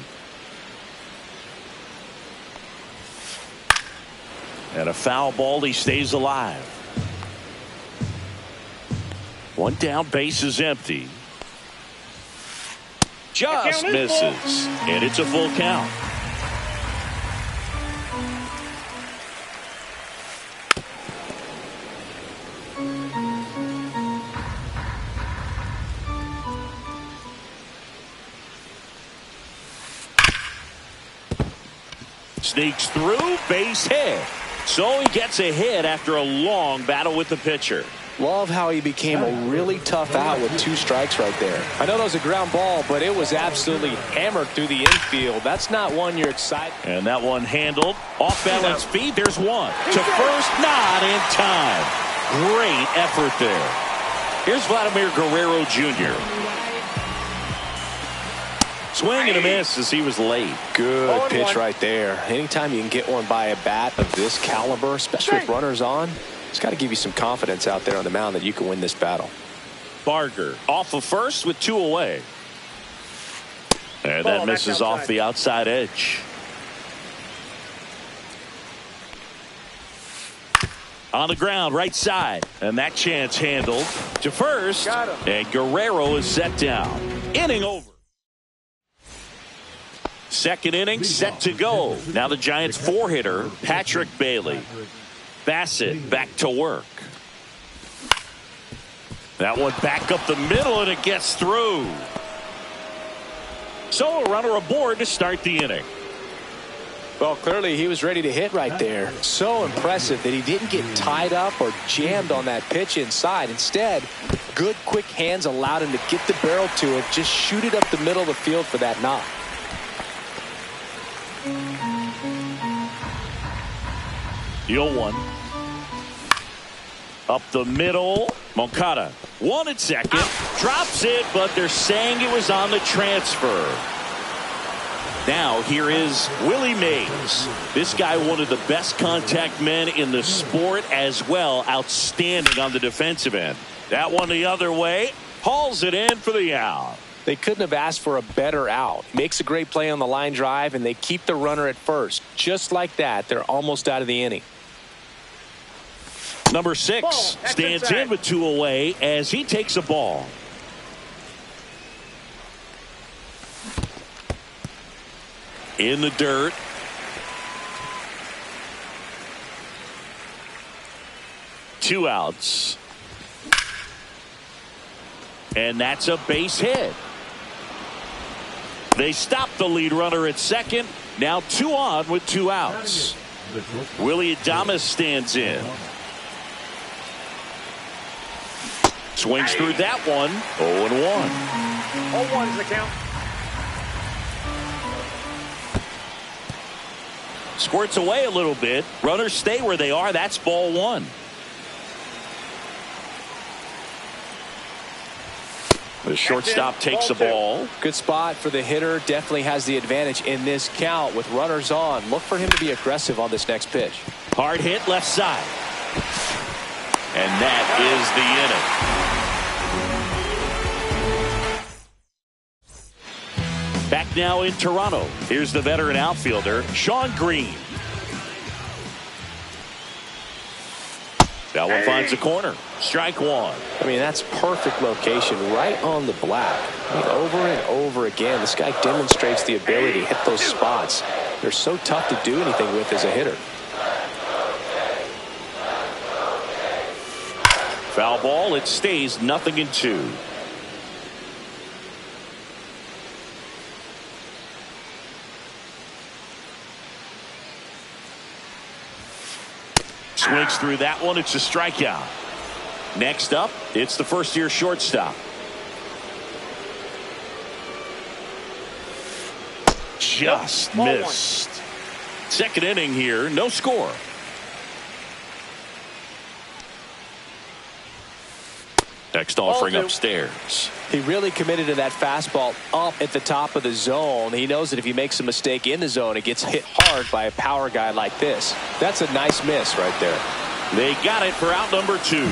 And a foul ball, he stays alive. 1 down, base is empty. Just misses. And it's a full count. Sneaks through, base hit. So he gets a hit after a long battle with the pitcher. Love how he became a really tough out with 2 strikes right there. I know that was a ground ball, but it was absolutely hammered through the infield. That's not one you're excited. And that one handled. Off balance feet. There's one. To first, not in time. Great effort there. Here's Vladimir Guerrero Jr. Swing and a miss as he was late. Good pitch right there. Anytime you can get one by a bat of this caliber, especially with runners on, it's got to give you some confidence out there on the mound that you can win this battle. Barger off of first with 2 away. And that misses off the outside edge. On the ground, right side. And that chance handled to first. And Guerrero is set down. Inning over. Second inning set to go. Now the Giants 4-hitter, Patrick Bailey. Bassett back to work. That one back up the middle, and it gets through. So a runner aboard to start the inning. Well, clearly he was ready to hit right there. So impressive that he didn't get tied up or jammed on that pitch inside. Instead, good quick hands allowed him to get the barrel to it, just shoot it up the middle of the field for that knock. The 0-1. Up the middle. Moncada. 1 at second. Drops it, but they're saying it was on the transfer. Now here is Willie Mays. This guy, one of the best contact men in the sport as well. Outstanding on the defensive end. That one the other way. Hauls it in for the out. They couldn't have asked for a better out. Makes a great play on the line drive, and they keep the runner at first. Just like that, they're almost out of the inning. Number 6 stands in with 2 away as he takes a ball. In the dirt. Two outs. And that's a base hit. They stop the lead runner at second. Now 2 on with 2 outs. Willie Adames stands in. Swings through that one. 0-1. 0-1 is the count. Squirts away a little bit. Runners stay where they are. That's ball 1. The shortstop takes the ball. Good spot for the hitter. Definitely has the advantage in this count with runners on. Look for him to be aggressive on this next pitch. Hard hit left side. And that is the inning. Back now in Toronto. Here's the veteran outfielder, Sean Green. That one finds the corner. Strike 1. I mean, that's perfect location right on the black. I mean, over and over again, this guy demonstrates the ability to hit those spots. They're so tough to do anything with as a hitter. Foul ball. It stays 0-2. Swings through that one. It's a strikeout. Next up, it's the first-year shortstop. Just missed. Second inning here. No score. Next offering upstairs. He really committed to that fastball up at the top of the zone. He knows that if he makes a mistake in the zone, it gets hit hard by a power guy like this. That's a nice miss right there. They got it for out number 2.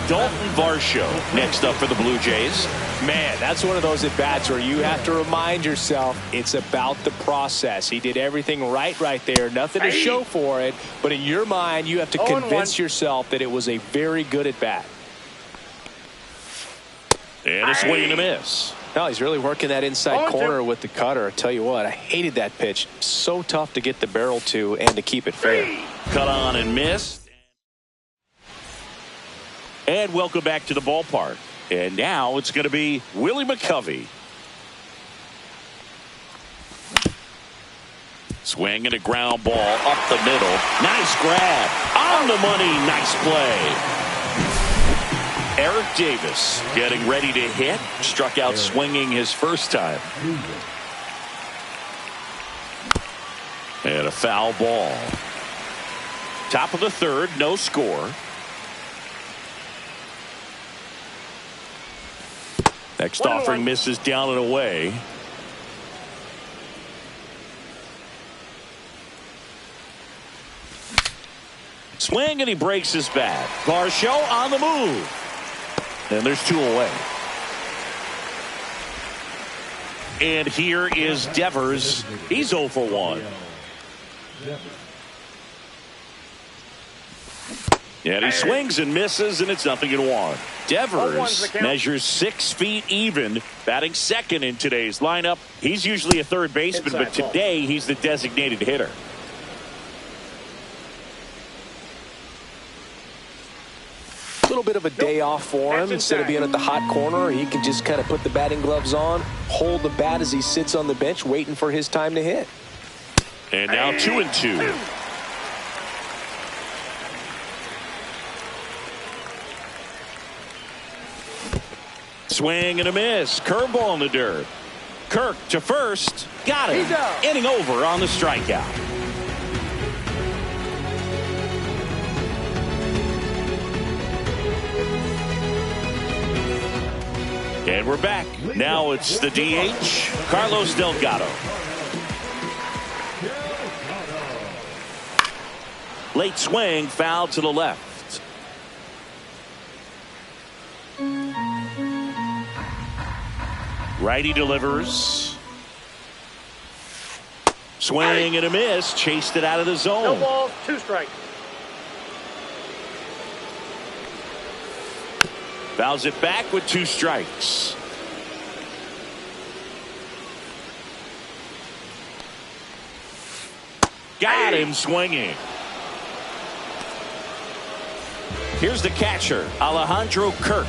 Dalton Varsho next up for the Blue Jays. Man, that's one of those at-bats where you have to remind yourself it's about the process. He did everything right there. Nothing to show for it. But in your mind, you have to convince yourself that it was a very good at-bat. And a swing and a miss. No, he's really working that inside corner with the cutter. I tell you what, I hated that pitch. So tough to get the barrel to and to keep it fair. Cut on and missed. And welcome back to the ballpark. And now it's going to be Willie McCovey. Swing and a ground ball up the middle. Nice grab. On the money. Nice play. Eric Davis getting ready to hit. Struck out swinging his first time. And a foul ball. Top of the third, no score. Next offering misses down and away. Swing and he breaks his bat. Varsho on the move. And there's 2 away. And here is Devers. He's 0 for 1. And he swings and misses, and it's 0-1. Devers measures 6 feet even, batting second in today's lineup. He's usually a third baseman, but today he's the designated hitter. A little bit of a day off for him. Instead of being at the hot corner, he can just kind of put the batting gloves on, hold the bat as he sits on the bench waiting for his time to hit. And now 2-2. Swing and a miss. Curveball in the dirt. Kirk to first. Got him. Inning over on the strikeout. And we're back. Now it's the DH, Carlos Delgado. Late swing, foul to the left. Righty delivers. Swing and a miss. Chased it out of the zone. No balls, 2 strikes. Fouls it back with 2 strikes. Got him swinging. Here's the catcher, Alejandro Kirk.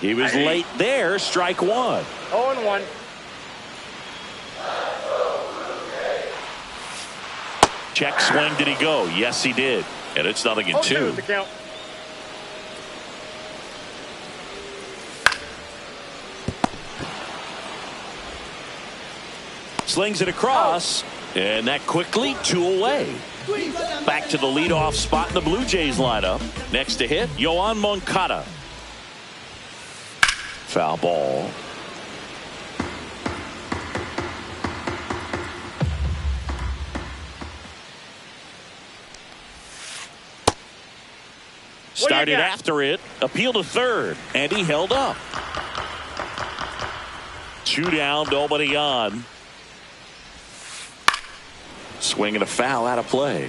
He was late there. Strike 1. 0-1. Check swing. Did he go? Yes, he did. And it's 0-2. The count. Slings it across, and that quickly 2 away. Back to the leadoff spot in the Blue Jays lineup. Next to hit, Yoan Moncada. Foul ball. Started after it, appeal to third, and he held up. 2 down, nobody on. Swing and a foul out of play.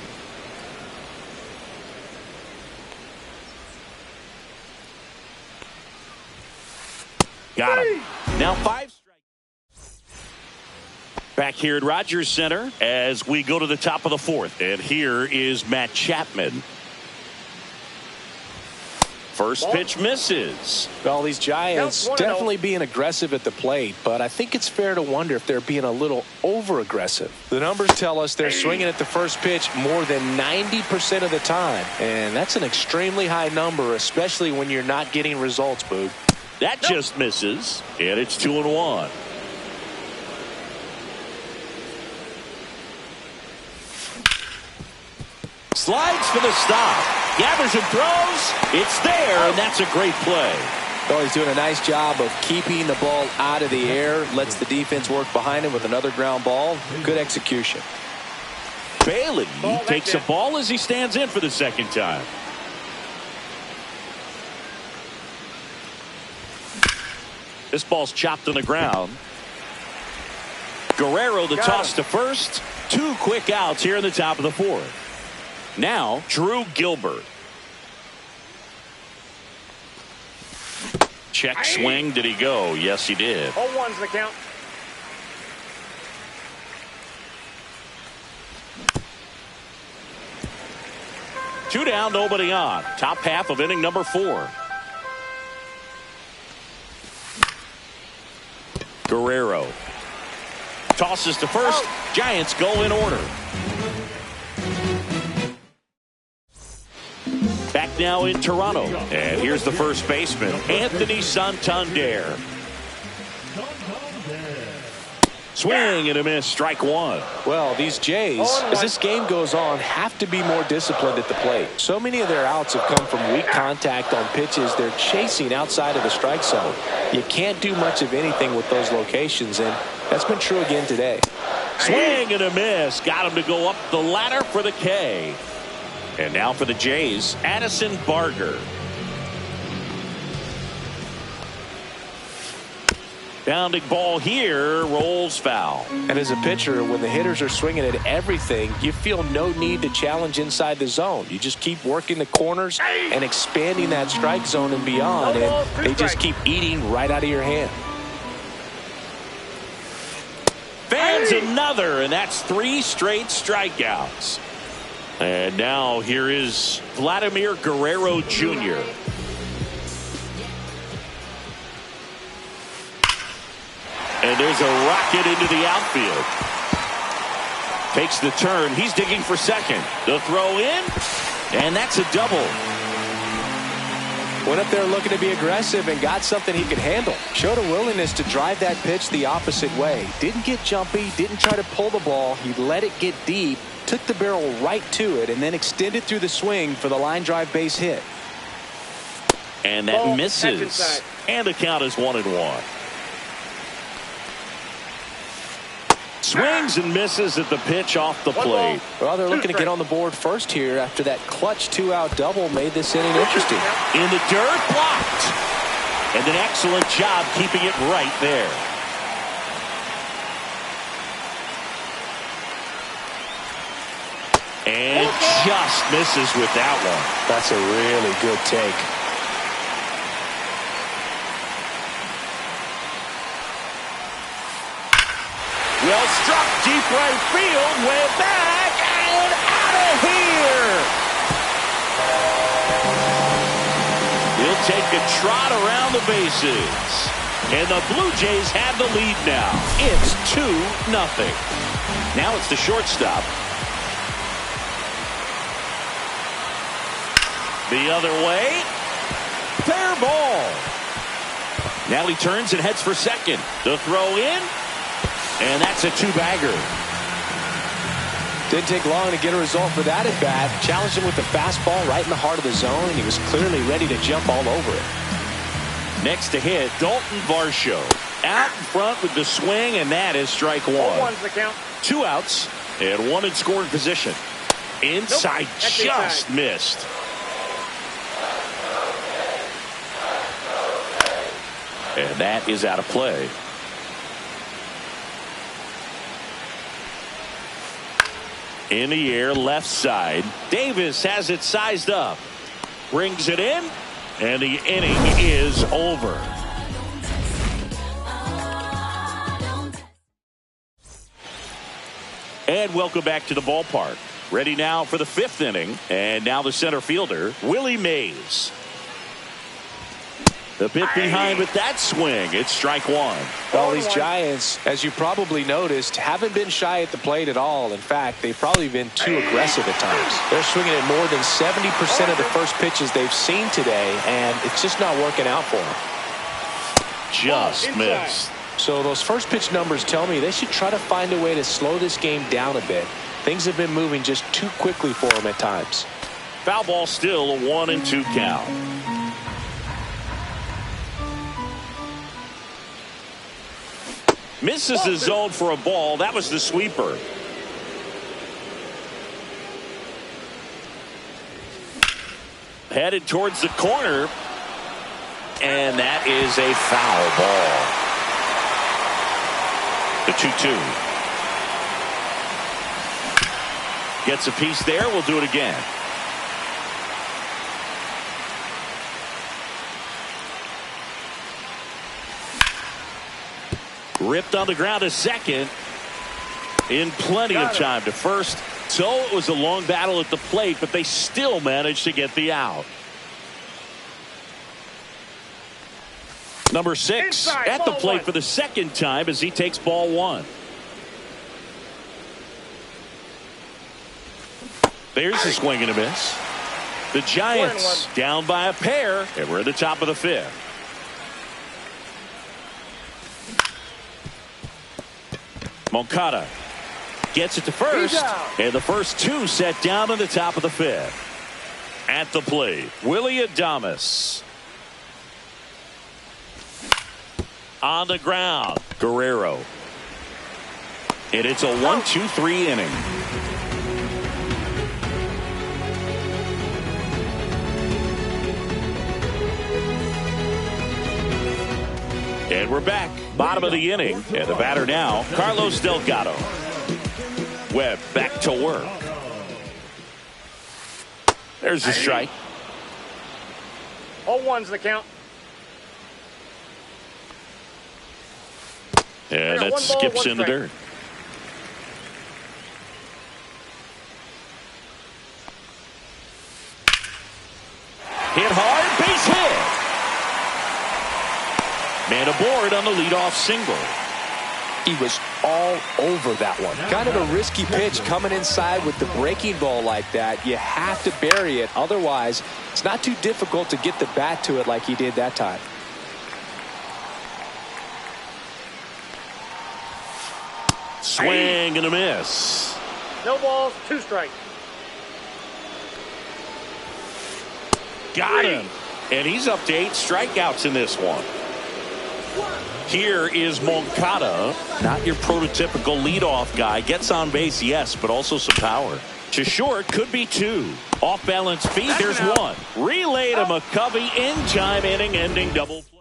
Got him. Now 5 strikes. Back here at Rogers Center as we go to the top of the 4th. And here is Matt Chapman. First pitch misses. Well, these Giants definitely being aggressive at the plate, but I think it's fair to wonder if they're being a little over-aggressive. The numbers tell us they're swinging at the first pitch more than 90% of the time, and that's an extremely high number, especially when you're not getting results, Boog. That just misses, and it's 2-1. Slides for the stop. Gathers and throws. It's there, and that's a great play. Well, he's doing a nice job of keeping the ball out of the air. Lets the defense work behind him with another ground ball. Good execution. Bailey takes a ball as he stands in for the second time. This ball's chopped on the ground. Guerrero the toss to first. 2 quick outs here in the top of the 4th. Now, Drew Gilbert. Check swing. Did he go? Yes, he did. 0-1's the count. Two down, nobody on. Top half of inning number 4. Guerrero tosses to first. Giants go in order. Back now in Toronto. And here's the first baseman, Anthony Santander. Swing and a miss. Strike 1. Well, these Jays, as this game goes on, have to be more disciplined at the plate. So many of their outs have come from weak contact on pitches they're chasing outside of the strike zone. You can't do much of anything with those locations, and that's been true again today. Swing and a miss. Got him to go up the ladder for the K. And now for the Jays, Addison Barger. Bounding ball here, rolls foul. And as a pitcher, when the hitters are swinging at everything, you feel no need to challenge inside the zone. You just keep working the corners and expanding that strike zone and beyond, and they just keep eating right out of your hand. Fans another, and that's 3 straight strikeouts. And now here is Vladimir Guerrero Jr. And there's a rocket into the outfield. Takes the turn. He's digging for second. The throw in, and that's a double. Went up there looking to be aggressive and got something he could handle. Showed a willingness to drive that pitch the opposite way. Didn't get jumpy, didn't try to pull the ball. He let it get deep, took the barrel right to it, and then extended through the swing for the line drive base hit. And that misses. And the count is 1-1. Swings and misses at the pitch off the plate. Well, they're looking to get on the board first here after that clutch 2-out double made this inning interesting. In the dirt, blocked. And an excellent job keeping it right there. And just misses with that one. That's a really good take. Well struck, deep right field, way back, and out of here. He'll take a trot around the bases. And the Blue Jays have the lead now. It's 2-0. Now it's the shortstop. The other way. Fair ball. Now he turns and heads for second. The throw in. And that's a two-bagger. Didn't take long to get a result for that at bat. Challenged him with the fastball right in the heart of the zone, and he was clearly ready to jump all over it. Next to hit, Dalton Varsho. Out in front with the swing, and that is strike one. 1's the count. 2 outs, and 1 in scoring position. Inside, Nope, just missed. And that is out of play. In the air, left side. Davis has it sized up. Brings it in, and the inning is over. And welcome back to the ballpark. Ready now for the 5th inning. And now the center fielder, Willie Mays. The bit behind with that swing. It's strike one. Well, these Giants, as you probably noticed, haven't been shy at the plate at all. In fact, they've probably been too aggressive at times. They're swinging at more than 70% of the first pitches they've seen today, and it's just not working out for them. Just missed. So those first pitch numbers tell me they should try to find a way to slow this game down a bit. Things have been moving just too quickly for them at times. Foul ball, still a 1-2 count. Misses the zone for a ball. That was the sweeper. Headed towards the corner. And that is a foul ball. The 2-2. Gets a piece there. We'll do it again. Ripped on the ground to second. In plenty of time to first. So it was a long battle at the plate, but they still managed to get the out. Number 6 at the plate for the second time as he takes ball 1. There's a swing and a miss. The Giants down by a pair, and we're at the top of the 5th. Moncada gets it to first, and the first 2 set down on the top of the 5th. At the plate, Willie Adames. On the ground, Guerrero. And it's a 1-2-3 inning. And we're back. Bottom of the inning. And the batter now, Carlos Delgado. Webb back to work. There's the strike. 0-1's the count. And that skips in the dirt. Hit hard, base hit. Man aboard on the leadoff single. He was all over that one. Kind of a risky pitch coming inside with the breaking ball like that. You have to bury it. Otherwise, it's not too difficult to get the bat to it like he did that time. Swing and a miss. No balls, 2 strikes. Got him. And he's up to 8 strikeouts in this one. Here is Moncada, not your prototypical leadoff guy. Gets on base, yes, but also some power. To short, could be two. Off balance feed, there's one. Relay to McCovey in time, inning-ending double play.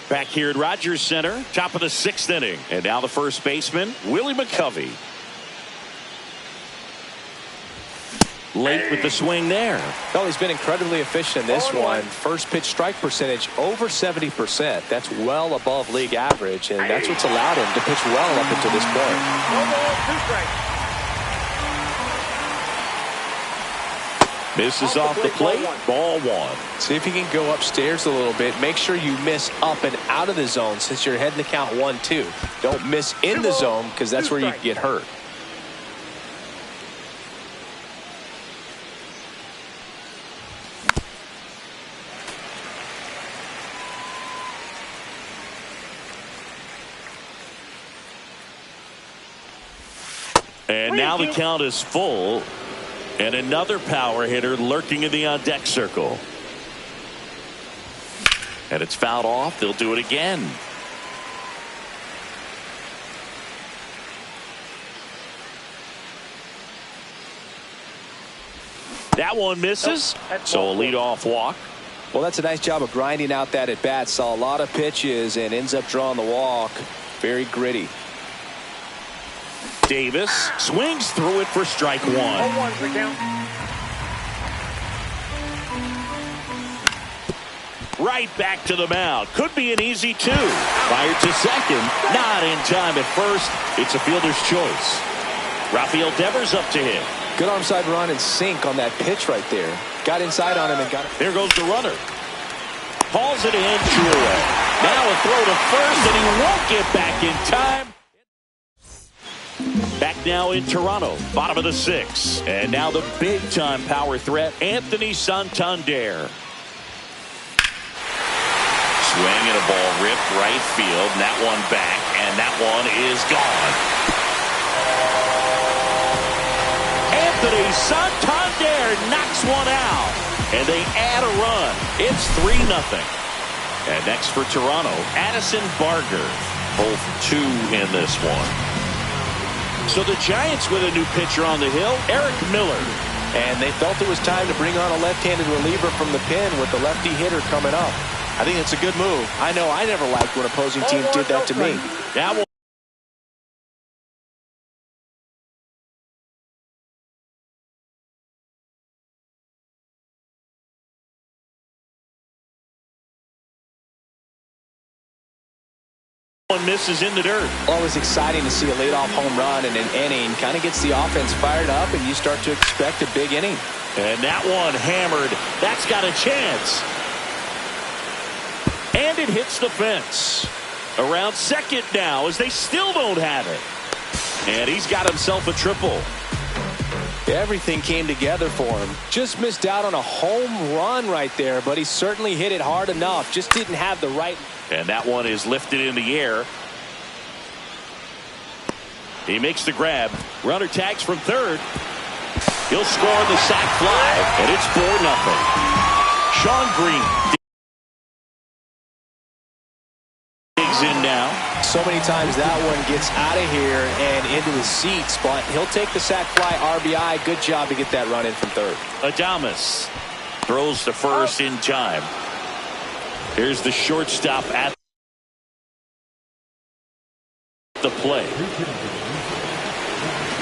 Back here at Rogers Center, top of the 6th inning. And now the first baseman, Willie McCovey. Late with the swing there. Well, he's been incredibly efficient in this one. First pitch strike percentage over 70%. That's well above league average, and that's what's allowed him to pitch well up until this point. No balls, 2 strikes. Misses off the plate. Ball 1. See if you can go upstairs a little bit. Make sure you miss up and out of the zone since you're heading to count 1-2. Don't miss in the zone because that's where you can get hurt. And now the count is full. And another power hitter lurking in the on-deck circle. And it's fouled off. They'll do it again. That one misses. So a leadoff walk. Well, that's a nice job of grinding out that at bat. Saw a lot of pitches and ends up drawing the walk. Very gritty. Davis swings through it for strike 1. 0-1's the count. Right back to the mound. Could be an easy 2. Fired to second. Not in time at first. It's a fielder's choice. Rafael Devers up to him. Good arm side run and sink on that pitch right there. Got inside on him and got it. There goes the runner. Hauls it in, true away. Now a throw to first, and he won't get back in time. Back now in Toronto, bottom of the 6th. And now the big-time power threat, Anthony Santander. Swing and a ball ripped right field, and that one back, and that one is gone. Anthony Santander knocks one out, and they add a run. It's 3-0. And next for Toronto, Addison Barger. Both 2 in this one. So the Giants with a new pitcher on the hill, Eric Miller. And they felt it was time to bring on a left-handed reliever from the pen with the lefty hitter coming up. I think it's a good move. I know I never liked when opposing teams did that to me. That will one misses in the dirt. Always exciting to see a leadoff home run in an inning. Kind of gets the offense fired up, and you start to expect a big inning. And that one hammered. That's got a chance. And it hits the fence. Around second now as they still don't have it. And he's got himself a triple. Everything came together for him. Just missed out on a home run right there, but he certainly hit it hard enough. Just didn't have the right. And that one is lifted in the air. He makes the grab. Runner tags from third. He'll score the sac fly, and it's 4-0. Sean Green digs in now. So many times that one gets out of here and into the seats, but he'll take the sac fly RBI. Good job to get that run in from third. Adames throws to first in time. Here's the shortstop at the play.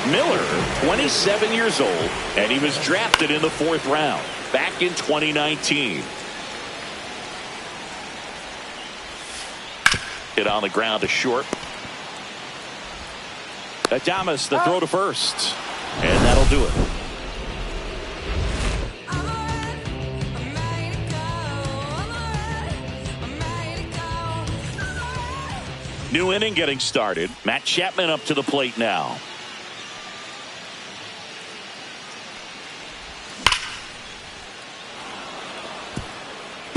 Miller, 27 years old, and he was drafted in the 4th round back in 2019. Hit on the ground to short. Adames, the throw to first, and that'll do it. New inning getting started. Matt Chapman up to the plate now.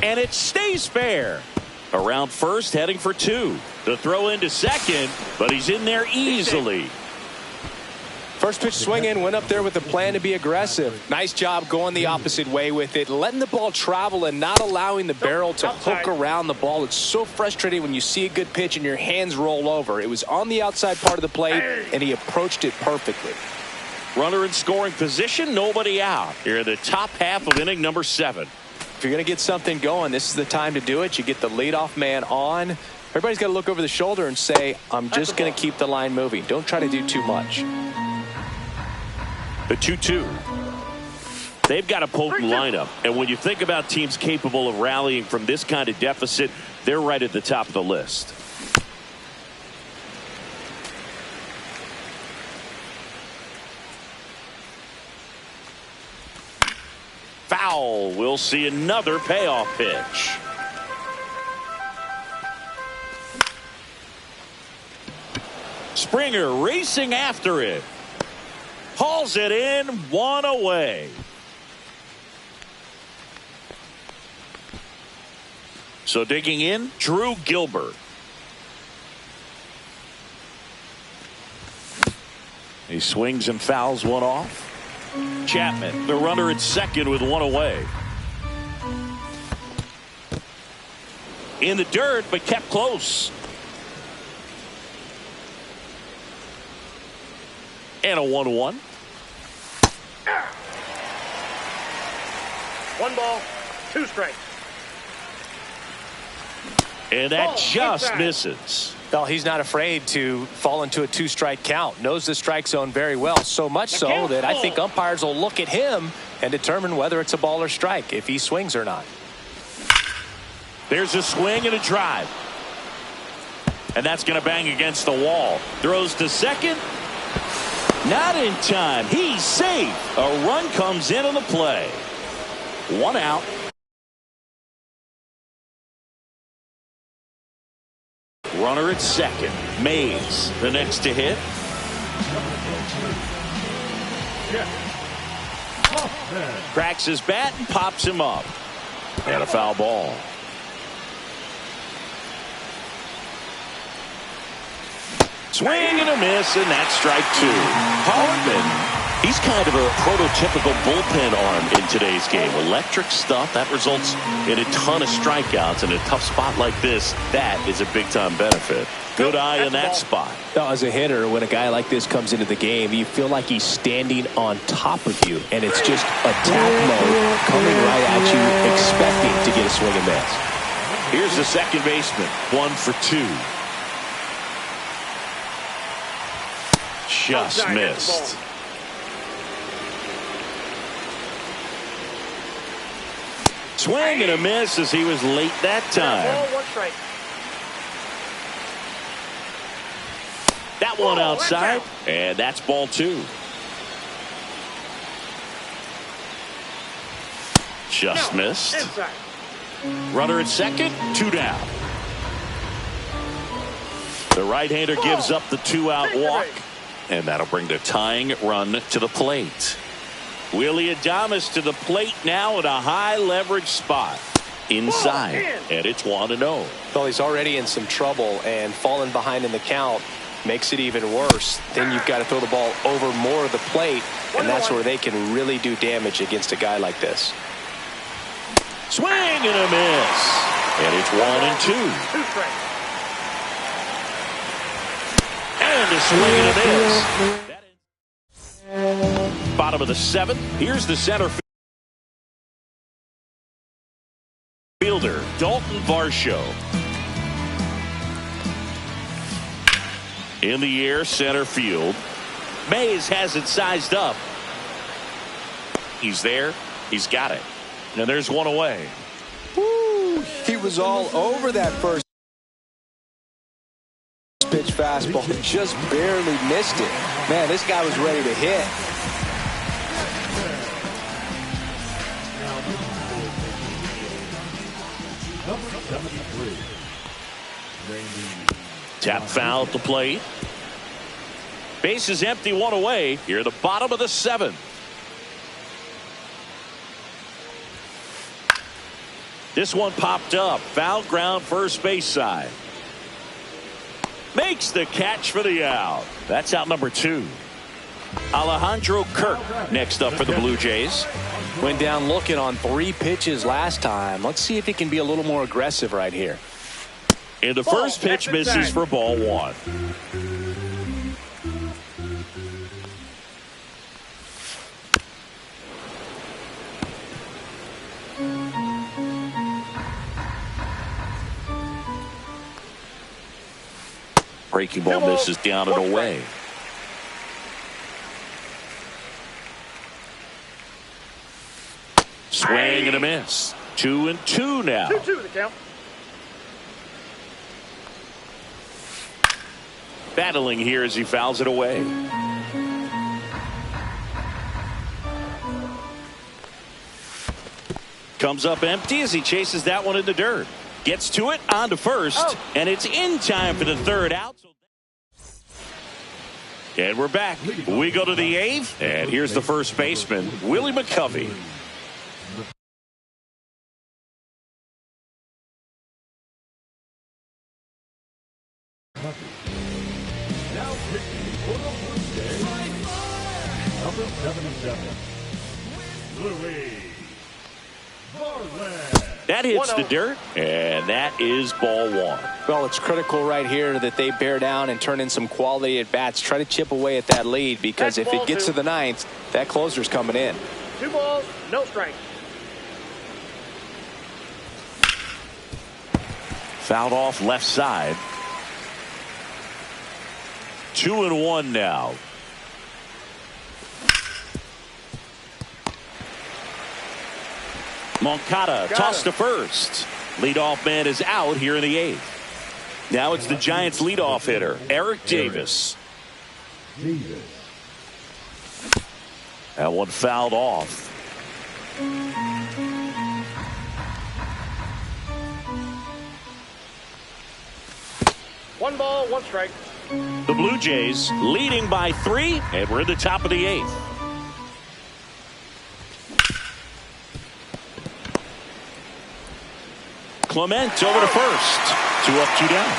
And it stays fair. Around first, heading for 2. The throw into second, but he's in there easily. First pitch swinging, went up there with the plan to be aggressive. Nice job going the opposite way with it, letting the ball travel and not allowing the barrel to hook around the ball. It's so frustrating when you see a good pitch and your hands roll over. It was on the outside part of the plate, and he approached it perfectly. Runner in scoring position, nobody out. Here in the top half of inning number 7. If you're going to get something going, this is the time to do it. You get the leadoff man on. Everybody's got to look over the shoulder and say, I'm just going to keep the line moving. Don't try to do too much. The 2-2. They've got a potent lineup. And when you think about teams capable of rallying from this kind of deficit, they're right at the top of the list. Foul. We'll see another payoff pitch. Springer racing after it. Hauls it in, 1 away. So digging in, Drew Gilbert. He swings and fouls one off. Chapman, the runner at second with 1 away. In the dirt, but kept close. And a 1-1. 1 ball, 2 strikes. And that just misses. Well, he's not afraid to fall into a 2-strike count. Knows the strike zone very well. So much so that I think umpires will look at him and determine whether it's a ball or strike, if he swings or not. There's a swing and a drive. And that's going to bang against the wall. Throws to second. Not in time. He's safe. A run comes in on the play. 1 out. Runner at second. Mays, the next to hit. Cracks his bat and pops him up. And a foul ball. Swing and a miss, and that's strike 2. Hartman, he's kind of a prototypical bullpen arm in today's game. Electric stuff that results in a ton of strikeouts. In a tough spot like this, that is a big-time benefit. Good eye in that spot. Now, as a hitter, when a guy like this comes into the game, you feel like he's standing on top of you, and it's just attack mode coming right at you, expecting to get a swing and miss. Here's the second baseman, 1 for 2. Just missed. Swing and a miss as he was late that time. That one outside, and that's ball 2. Just missed. Runner at second, 2 down. The right-hander gives up the 2-out walk. And that'll bring the tying run to the plate. Willie Adames to the plate now in a high leverage spot. Inside. And it's 1-0. Well, he's already in some trouble, and falling behind in the count makes it even worse. Then you've got to throw the ball over more of the plate, and that's where they can really do damage against a guy like this. Swing and a miss. And it's 1-2. And a swing and a miss. Bottom of the 7th. Here's the center fielder, Dalton Varsho. In the air, center field. Mays has it sized up. He's there. He's got it. And there's 1 away. Woo! He was all over that first pitch fastball. Just barely missed it. Man, this guy was ready to hit. Tap foul at the plate. Base is empty, 1 away. Here at the bottom of the 7th. This one popped up. Foul ground, first base side. Makes the catch for the out. That's out number 2. Alejandro Kirk next up for the Blue Jays. Went down looking on 3 pitches last time. Let's see if he can be a little more aggressive right here. And the first pitch misses for ball 1. Breaking ball misses down and away. Swing and a miss. 2-2 now. 2-2 the count. Battling here as he fouls it away. Comes up empty as he chases that one in the dirt. Gets to it on to first, and it's in time for the third out. And we're back. We go to the 8th, and here's the first baseman, Willie McCovey. Now pitching for the Blue Jays, number 77, Louis Varland. That hits the dirt, and that is ball 1. Well, it's critical right here that they bear down and turn in some quality at bats. Try to chip away at that lead, because if it gets to the 9th, that closer's coming in. 2 balls, no strike. Fouled off left side. 2-1 now. Moncada tossed to first. Leadoff man is out here in the 8th. Now it's the Giants leadoff hitter, Eric Davis. That one fouled off. One ball, one strike. The Blue Jays leading by 3, and we're in the top of the 8th. Clement over to first. 2 up, 2 down.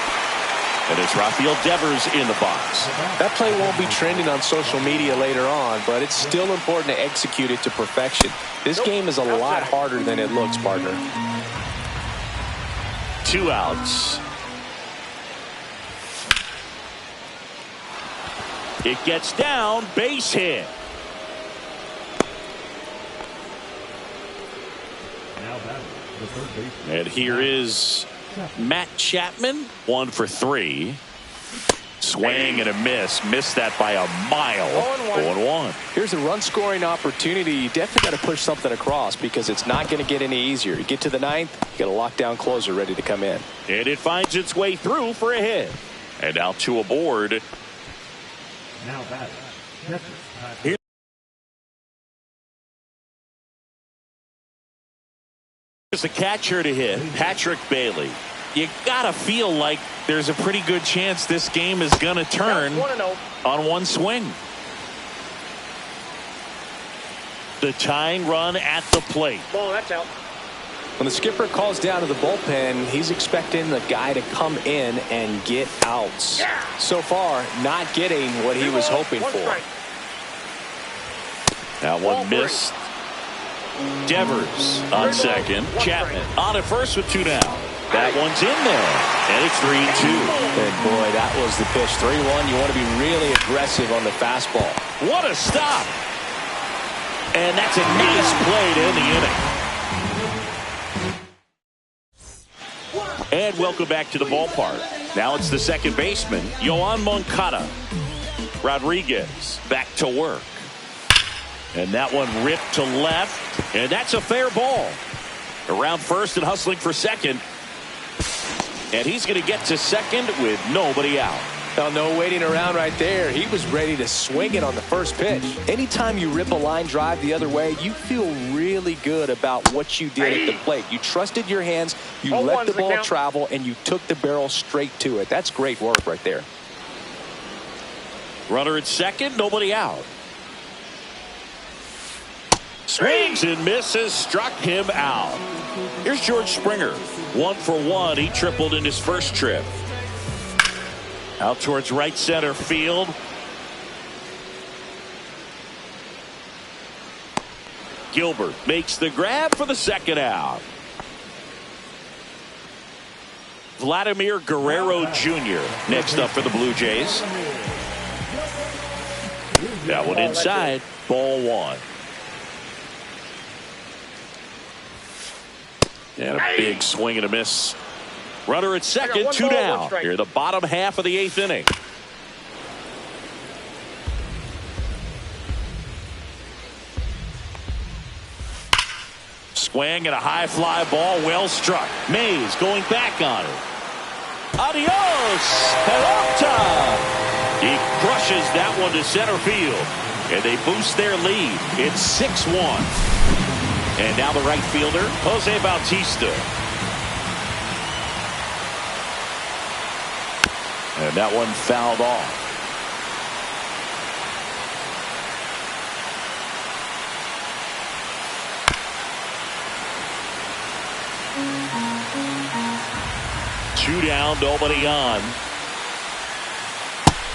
And it's Rafael Devers in the box. That play won't be trending on social media later on, but it's still important to execute it to perfection. This game is a lot harder than it looks, partner. 2 outs. It gets down, base hit. Now batting the third baseman. And here is Matt Chapman, 1 for 3. Swing and a miss. Missed that by a mile. 0-1. Here's a run-scoring opportunity. You definitely got to push something across, because it's not going to get any easier. You get to the 9th, you got a lockdown closer ready to come in. And it finds its way through for a hit. And now 2 aboard. Now batting catcher. Here's the catcher to hit, Patrick Bailey. You gotta feel like there's a pretty good chance this game is gonna turn on one swing. The tying run at the plate. Ball, that's out. When the skipper calls down to the bullpen, he's expecting the guy to come in and get outs. So far, not getting what he was hoping for. That one missed. Devers on second. Chapman on at first with 2 down. That one's in there. And it's 3-2. And boy, that was the pitch. 3-1. You want to be really aggressive on the fastball. What a stop. And that's a nice play to end the inning. And welcome back to the ballpark. Now it's the second baseman, Yoan Moncada. Rodriguez back to work. And that one ripped to left. And that's a fair ball. Around first and hustling for second. And he's going to get to second with nobody out. Well, no waiting around right there. He was ready to swing it on the first pitch. Anytime you rip a line drive the other way, you feel really good about what you did at the plate. You trusted your hands, you let the ball travel, and you took the barrel straight to it. That's great work right there. Runner at second, nobody out. Swings and misses, struck him out. Here's George Springer, 1 for 1. He tripled in his first trip. Out towards right center field. Gilbert makes the grab for the second out. Vladimir Guerrero Jr. next up for the Blue Jays. That one inside, ball one. And a big swing and a miss. Runner at second, 2 down. Here, the bottom half of the 8th inning. Swing and a high fly ball, well struck. Mays going back on it. Adios, pelota. He crushes that one to center field, and they boost their lead. It's 6-1. And now the right fielder, Jose Bautista. And that one fouled off. Two down, nobody on.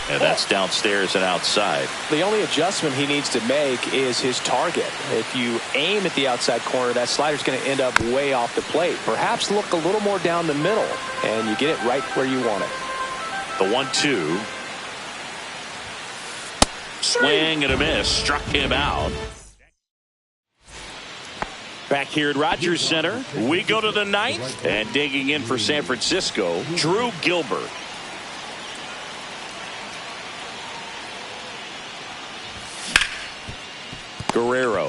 And that's downstairs and outside. The only adjustment he needs to make is his target. If you aim at the outside corner, that slider's going to end up way off the plate. Perhaps look a little more down the middle, and you get it right where you want it. The 1-2. Swing and a miss. Struck him out. Back here at Rogers Center, we go to the 9th. And digging in for San Francisco, Drew Gilbert. Guerrero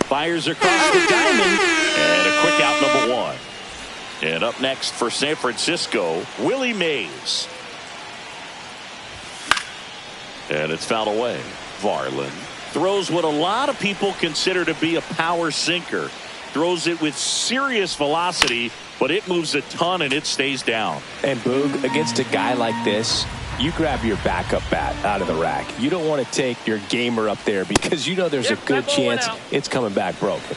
fires across the diamond, and a quick out, number 1. And up next for San Francisco, Willie Mays. And it's fouled away. Varland throws what a lot of people consider to be a power sinker. Throws it with serious velocity, but it moves a ton and it stays down. And Boog, against a guy like this, you grab your backup bat out of the rack. You don't want to take your gamer up there because you know there's a good chance it's coming back broken.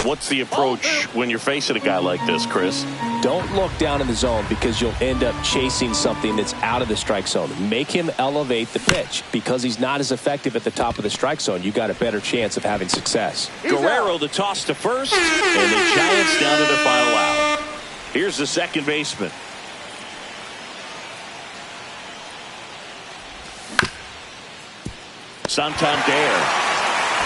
What's the approach when you're facing a guy like this, Chris? Don't look down in the zone because you'll end up chasing something that's out of the strike zone. Make him elevate the pitch. Because he's not as effective at the top of the strike zone, you got a better chance of having success. Guerrero the toss to first, and the Giants down to their final out. Here's the second baseman. Santander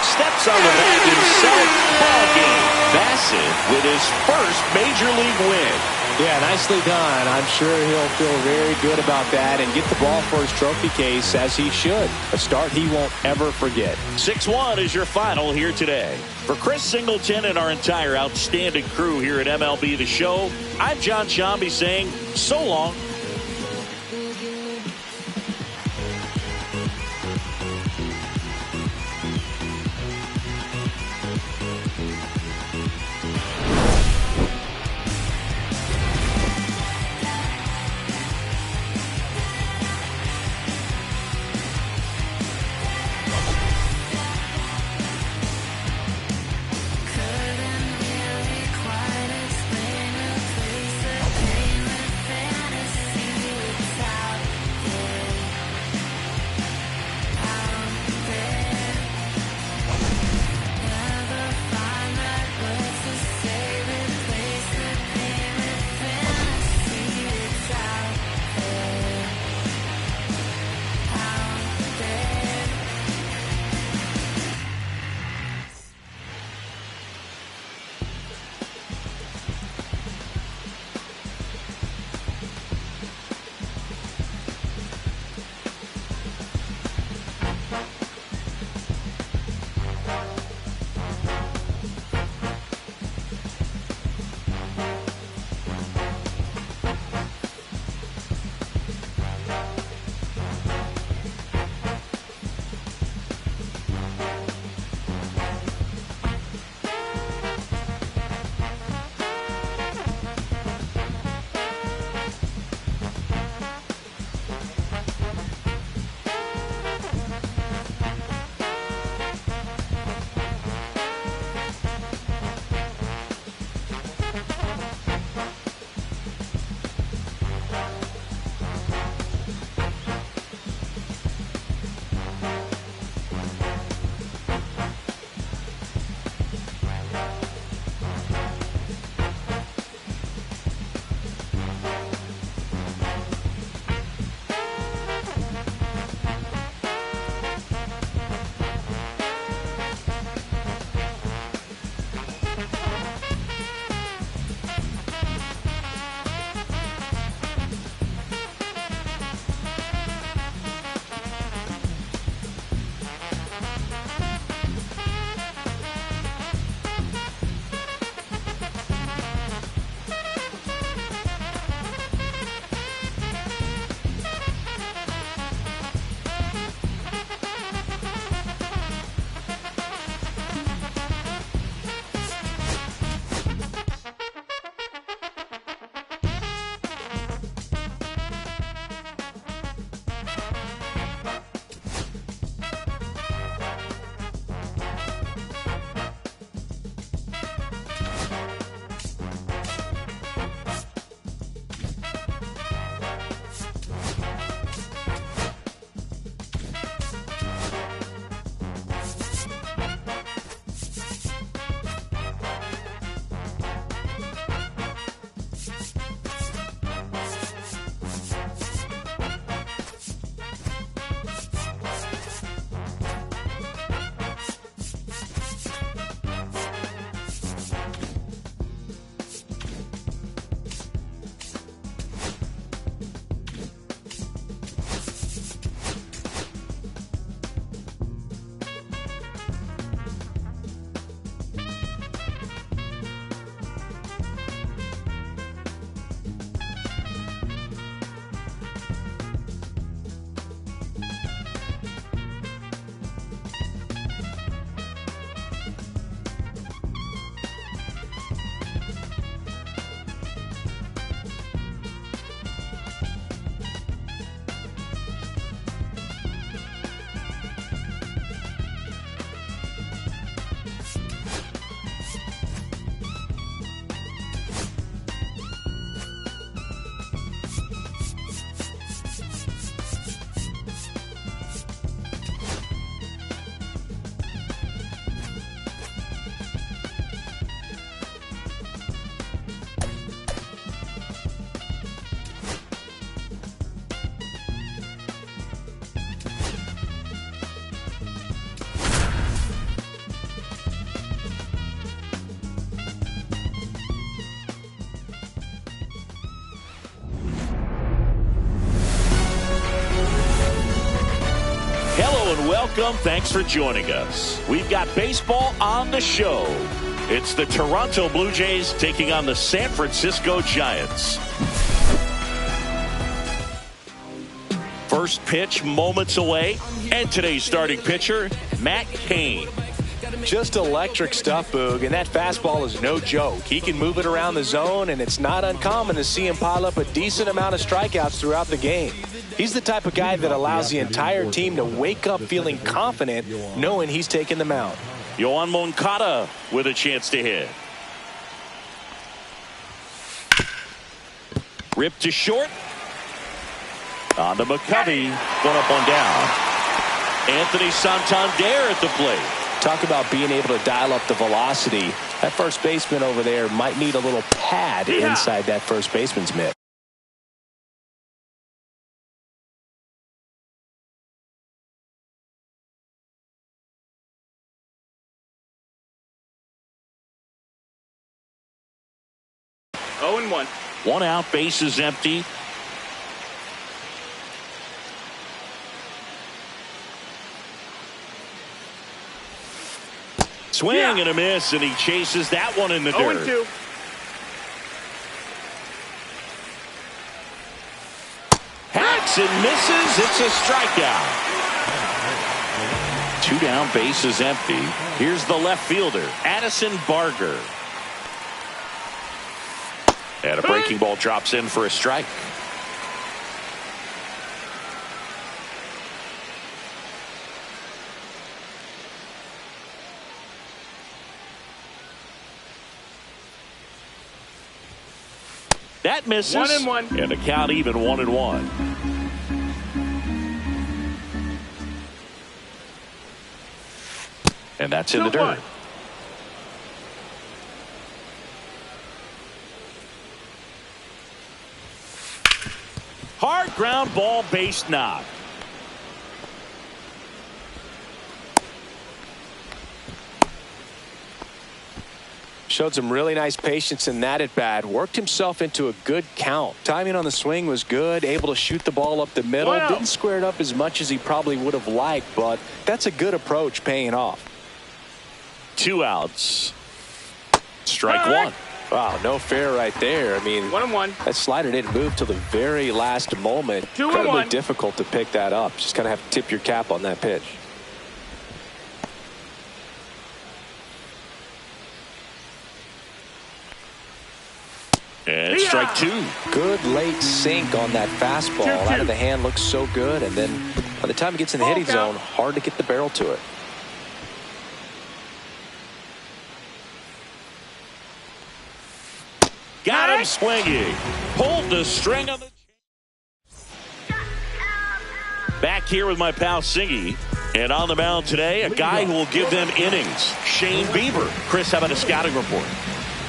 steps on the bag himself. Ball game. Bassett with his first major league win. Yeah, nicely done. I'm sure he'll feel very good about that and get the ball for his trophy case as he should. A start he won't ever forget. 6-1 is your final here today. For Chris Singleton and our entire outstanding crew here at MLB The Show, I'm John Shambi saying so long. Hello and welcome. Thanks for joining us. We've got baseball on the show. It's the Toronto Blue Jays taking on the San Francisco Giants. First pitch moments away, and today's starting pitcher, Matt Cain. Just electric stuff, Boog, and that fastball is no joke. He can move it around the zone, and it's not uncommon to see him pile up a decent amount of strikeouts throughout the game. He's the type of guy that allows the entire team to wake up feeling confident, knowing he's taking the mound. Yoan Moncada with a chance to hit. Ripped to short. On to McCovey. Going up on down. Anthony Santander at the plate. Talk about being able to dial up the velocity. That first baseman over there might need a little pad inside that first baseman's mitt. Oh, and 1. One out, bases empty. Swing and a miss, and he chases that one in the dirt. 0 and 2. Hacks and misses. It's a strikeout. 2 down, bases empty. Here's the left fielder, Addison Barger. And a breaking ball drops in for a strike. That misses. 1 and 1. And the count even 1 and 1. And that's in the dirt. 2-1. Hard ground ball, base knock. Showed some really nice patience in that at bat. Worked himself into a good count. Timing on the swing was good. Able to shoot the ball up the middle. Wow. Didn't square it up as much as he probably would have liked, but that's a good approach paying off. 2 outs. Strike All right. 1. Wow, no fair right there. I mean, 1 and 1. that slider didn't move till the very last moment. 2 and Incredibly 1. difficult to pick that up. Just kind of have to tip your cap on that pitch. And strike 2. Good late sink on that fastball. 2-2. Out of the hand looks so good, and then by the time it gets in the hitting zone, hard to get the barrel to it. Got him swinging. Pulled the string on the. Back here with my pal Singy. And on the mound today, a guy who will give them innings. Shane Bieber. Chris, how about a scouting report?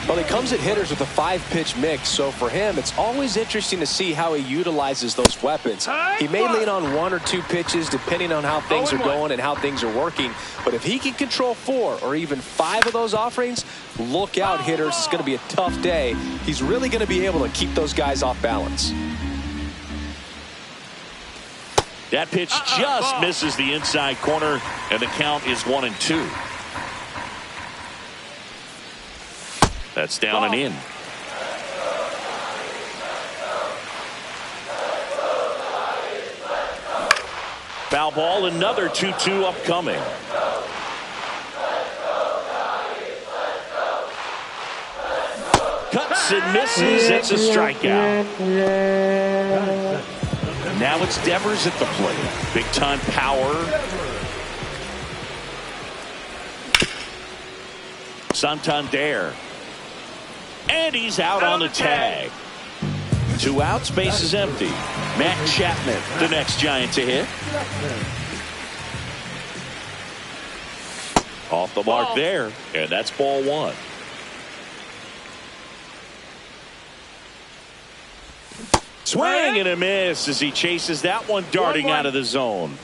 Well, he comes at hitters with a 5-pitch mix, so for him, it's always interesting to see how he utilizes those weapons. He may lean on 1 or 2 pitches depending on how things are going and how things are working, but if he can control 4 or even 5 of those offerings, look out, hitters. It's going to be a tough day. He's really going to be able to keep those guys off balance. That pitch just misses the inside corner, and the count is 1 and 2. That's down and in. Foul ball, another 2-2 upcoming. Cuts and misses. It's a strikeout. Now it's Devers at the plate. Big time power. Santander. And he's out on the tag. 2 outs, base is empty. Matt Chapman, the next Giant to hit. Off the mark there, and that's ball 1. Swing and a miss as he chases that one darting out of the zone.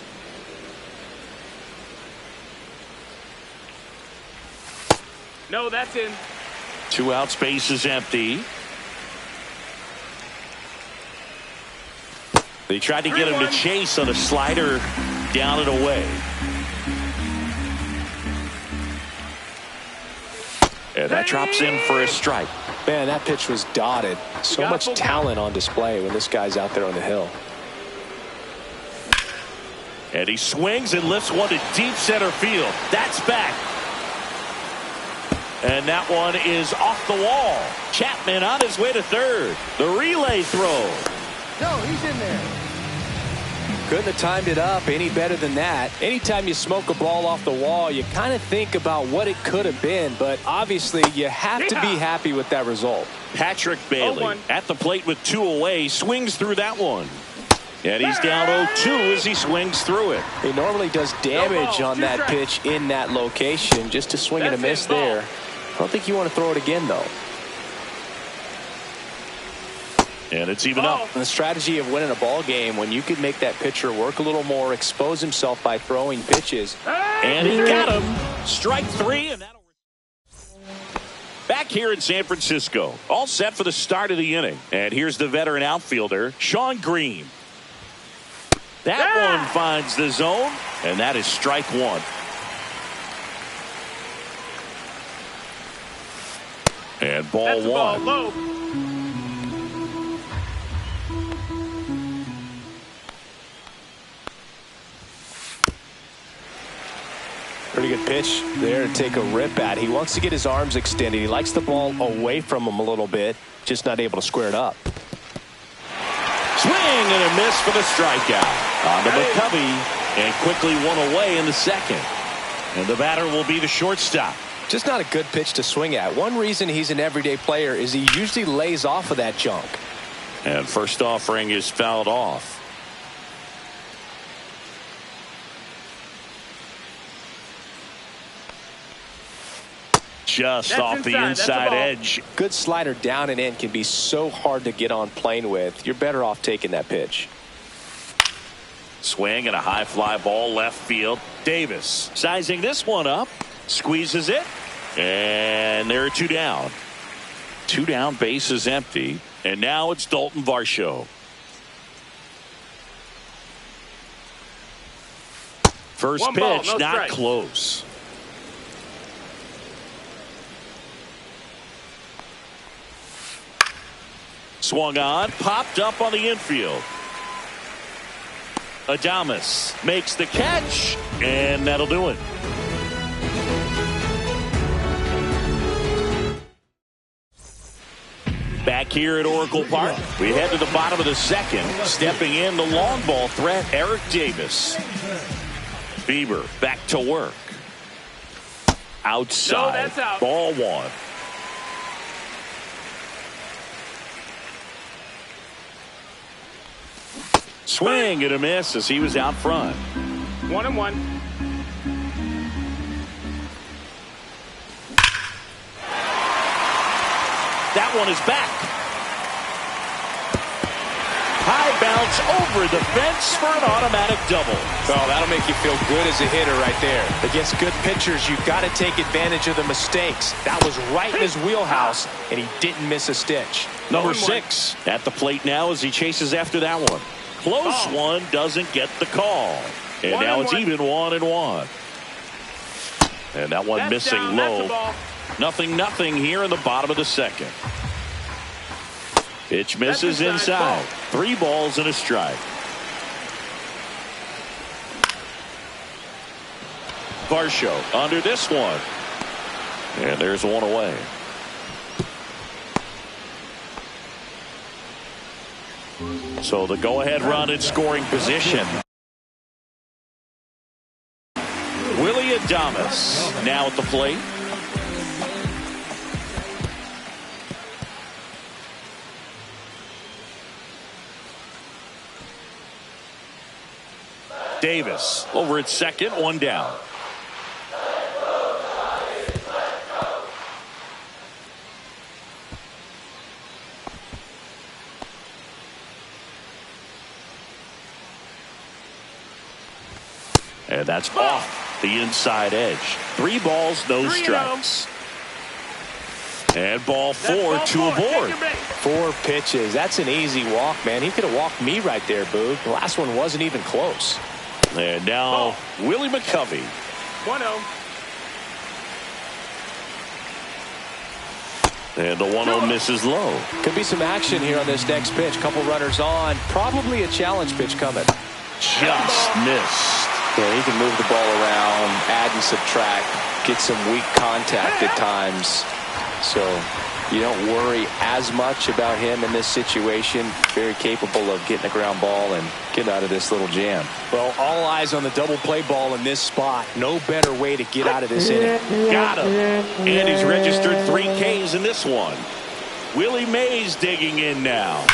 No, that's in. 2 outs, base is empty. They tried to get him to chase on a slider down and away. And that drops in for a strike. Man, that pitch was dotted. So much talent on display when this guy's out there on the hill. And he swings and lifts one to deep center field. That's back. And that one is off the wall. Chapman on his way to third. The relay throw. No, he's in there. Couldn't have timed it up any better than that. Anytime you smoke a ball off the wall, you kind of think about what it could have been, but obviously you have to be happy with that result. Patrick Bailey at the plate with 2 away, swings through that one. And he's down 0-2 as he swings through it. He normally does damage on that pitch in that location. Just a swing and a miss there. I don't think you want to throw it again, though. And it's even up. The strategy of winning a ball game, when you can make that pitcher work a little more, expose himself by throwing pitches. And he got him. Strike 3. And that'll... Back here in San Francisco. All set for the start of the inning. And here's the veteran outfielder, Sean Green. That one finds the zone. And that is strike 1. And ball 1. Ball low. Pretty good pitch there to take a rip at. He wants to get his arms extended. He likes the ball away from him a little bit, just not able to square it up. Swing and a miss for the strikeout. On to McCovey, and quickly one away in the second. And the batter will be the shortstop. Just not a good pitch to swing at. One reason he's an everyday player is he usually lays off of that junk. And first offering is fouled off. Just off the inside edge. Good slider down and in can be so hard to get on plane with. You're better off taking that pitch. Swing and a high fly ball left field. Davis sizing this one up. Squeezes it. And there are 2 down. 2 down, base is empty. And now it's Dalton Varsho. First pitch, not close. Swung on, popped up on the infield. Adames makes the catch, and that'll do it. Back here at Oracle Park, we head to the bottom of the second. Stepping in, the long ball threat, Eric Davis. Bieber back to work. Outside. No, that's out. Ball 1. Swing and a miss as he was out front. 1-1. That one is back. High bounce over the fence for an automatic double. Well, that'll make you feel good as a hitter right there. Against good pitchers, you've got to take advantage of the mistakes. That was right in his wheelhouse, and he didn't miss a stitch. Number 6 at the plate now as he chases after that one. Close one, doesn't get the call. And now it's even 1-1. And that one missing low. 0-0 here in the bottom of the second. Pitch misses inside. 3 balls and a strike. Varsho under this one. And there's one away. So the go-ahead run in scoring position. Willie Adames now at the plate. Davis over at second, 1 down. And that's off the inside edge. 3 balls, no strikes. And ball 4, 2 aboard. 4 pitches. That's an easy walk, man. He could have walked me right there, Boog. The last one wasn't even close. And now Willie McCovey. 1-0. And the 1-0 misses low. Could be some action here on this next pitch. Couple runners on. Probably a challenge pitch coming. Just missed. Yeah, he can move the ball around, add and subtract, get some weak contact at times. So you don't worry as much about him in this situation. Very capable of getting a ground ball and getting out of this little jam. Well, all eyes on the double play ball in this spot. No better way to get out of this inning. Got him. And he's registered 3 Ks in this one. Willie Mays digging in now.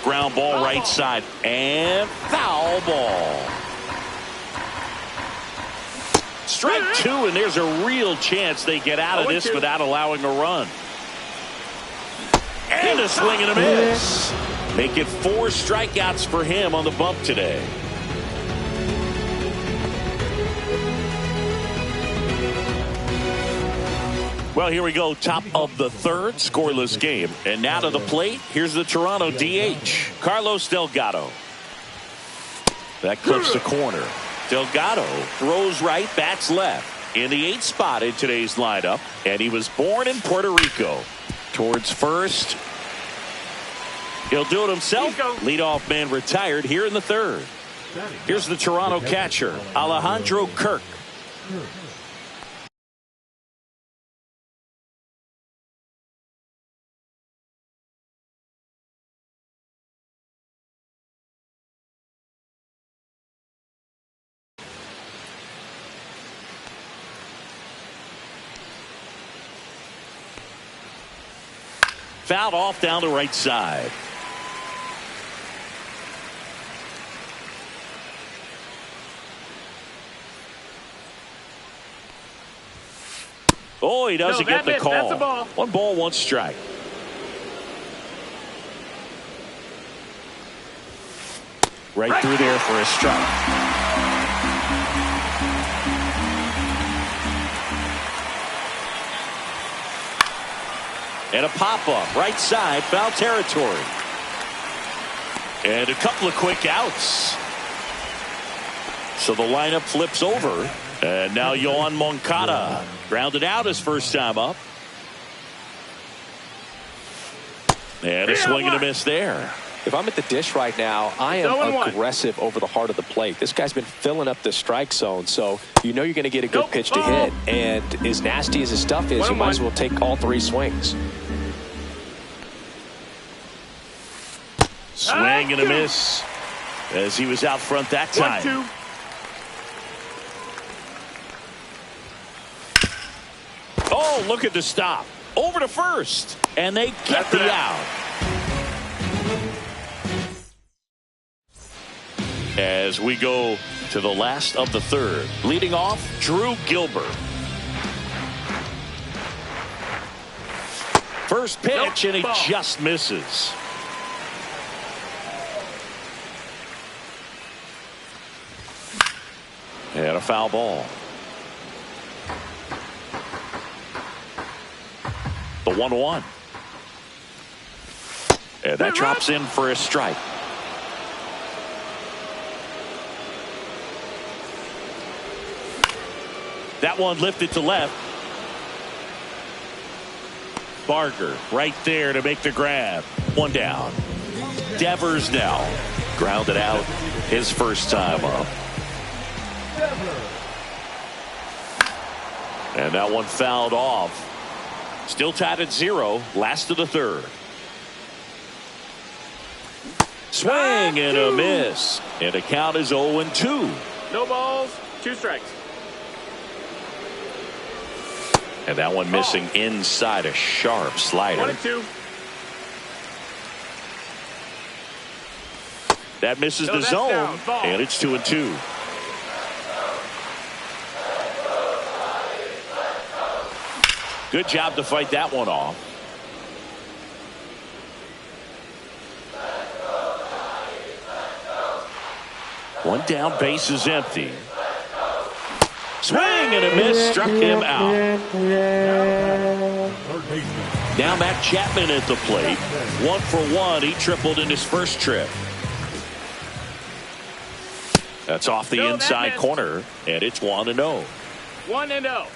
Ground ball right side. And foul ball. Strike 2, and there's a real chance they get out of this without allowing a run. And a swing and a miss. Make it 4 strikeouts for him on the bump today. Well, here we go. Top of the 3rd, scoreless game. And now to the plate. Here's the Toronto DH, Carlos Delgado. That clips the corner. Delgado throws right, bats left. In the 8th spot in today's lineup. And he was born in Puerto Rico. Towards first. He'll do it himself. Leadoff man retired here in the 3rd. Here's the Toronto catcher, Alejandro Kirk. Fouled off down the right side. Oh, he doesn't get the call. That's a ball. 1 ball, 1 strike. Right through there for a strike. And a pop-up, right side, foul territory. And a couple of quick outs. So the lineup flips over. And now Yohan Moncada grounded out his first time up. And a swing and a miss there. If I'm at the dish right now, I am aggressive over the heart of the plate. This guy's been filling up the strike zone, so you know you're going to get a good pitch to hit. And as nasty as his stuff is, you might as well take all 3 swings. Swing and a miss as he was out front that time. 1-2. Oh, look at the stop. Over to first. And they get the out. As we go to the last of the 3rd. Leading off, Drew Gilbert. First pitch, and he just misses. And a foul ball. The 1-1. And that drops in for a strike. That one lifted to left. Barker right there to make the grab. 1 down. Devers now grounded out his first time up. And that one fouled off. Still tied at 0. Last of the 3rd. Swing and a miss. And the count is 0-2. No balls, 2 strikes. And that one missing inside a sharp slider. 1-2. That misses the zone. And it's 2-2. Good job to fight that one off. One down, base is empty. Swing and a miss, struck him out. Now Matt Chapman at the plate. 1 for 1. He tripled in his first trip. That's off the inside corner, and it's 1-0. 1-0.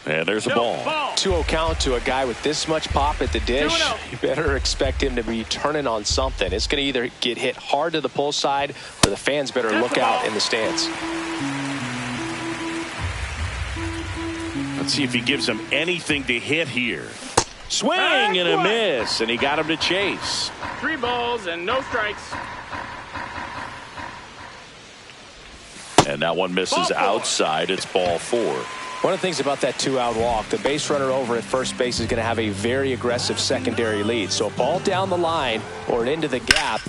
And there's a ball. 2-0 count to a guy with this much pop at the dish. You better expect him to be turning on something. It's going to either get hit hard to the pull side, or the fans better look out in the stands. Let's see if he gives him anything to hit here. Swing and a miss, and he got him to chase. 3 balls and no strikes. And that one misses outside. It's ball 4. One of the things about that 2-out walk, the base runner over at first base is going to have a very aggressive secondary lead. So a ball down the line or into the gap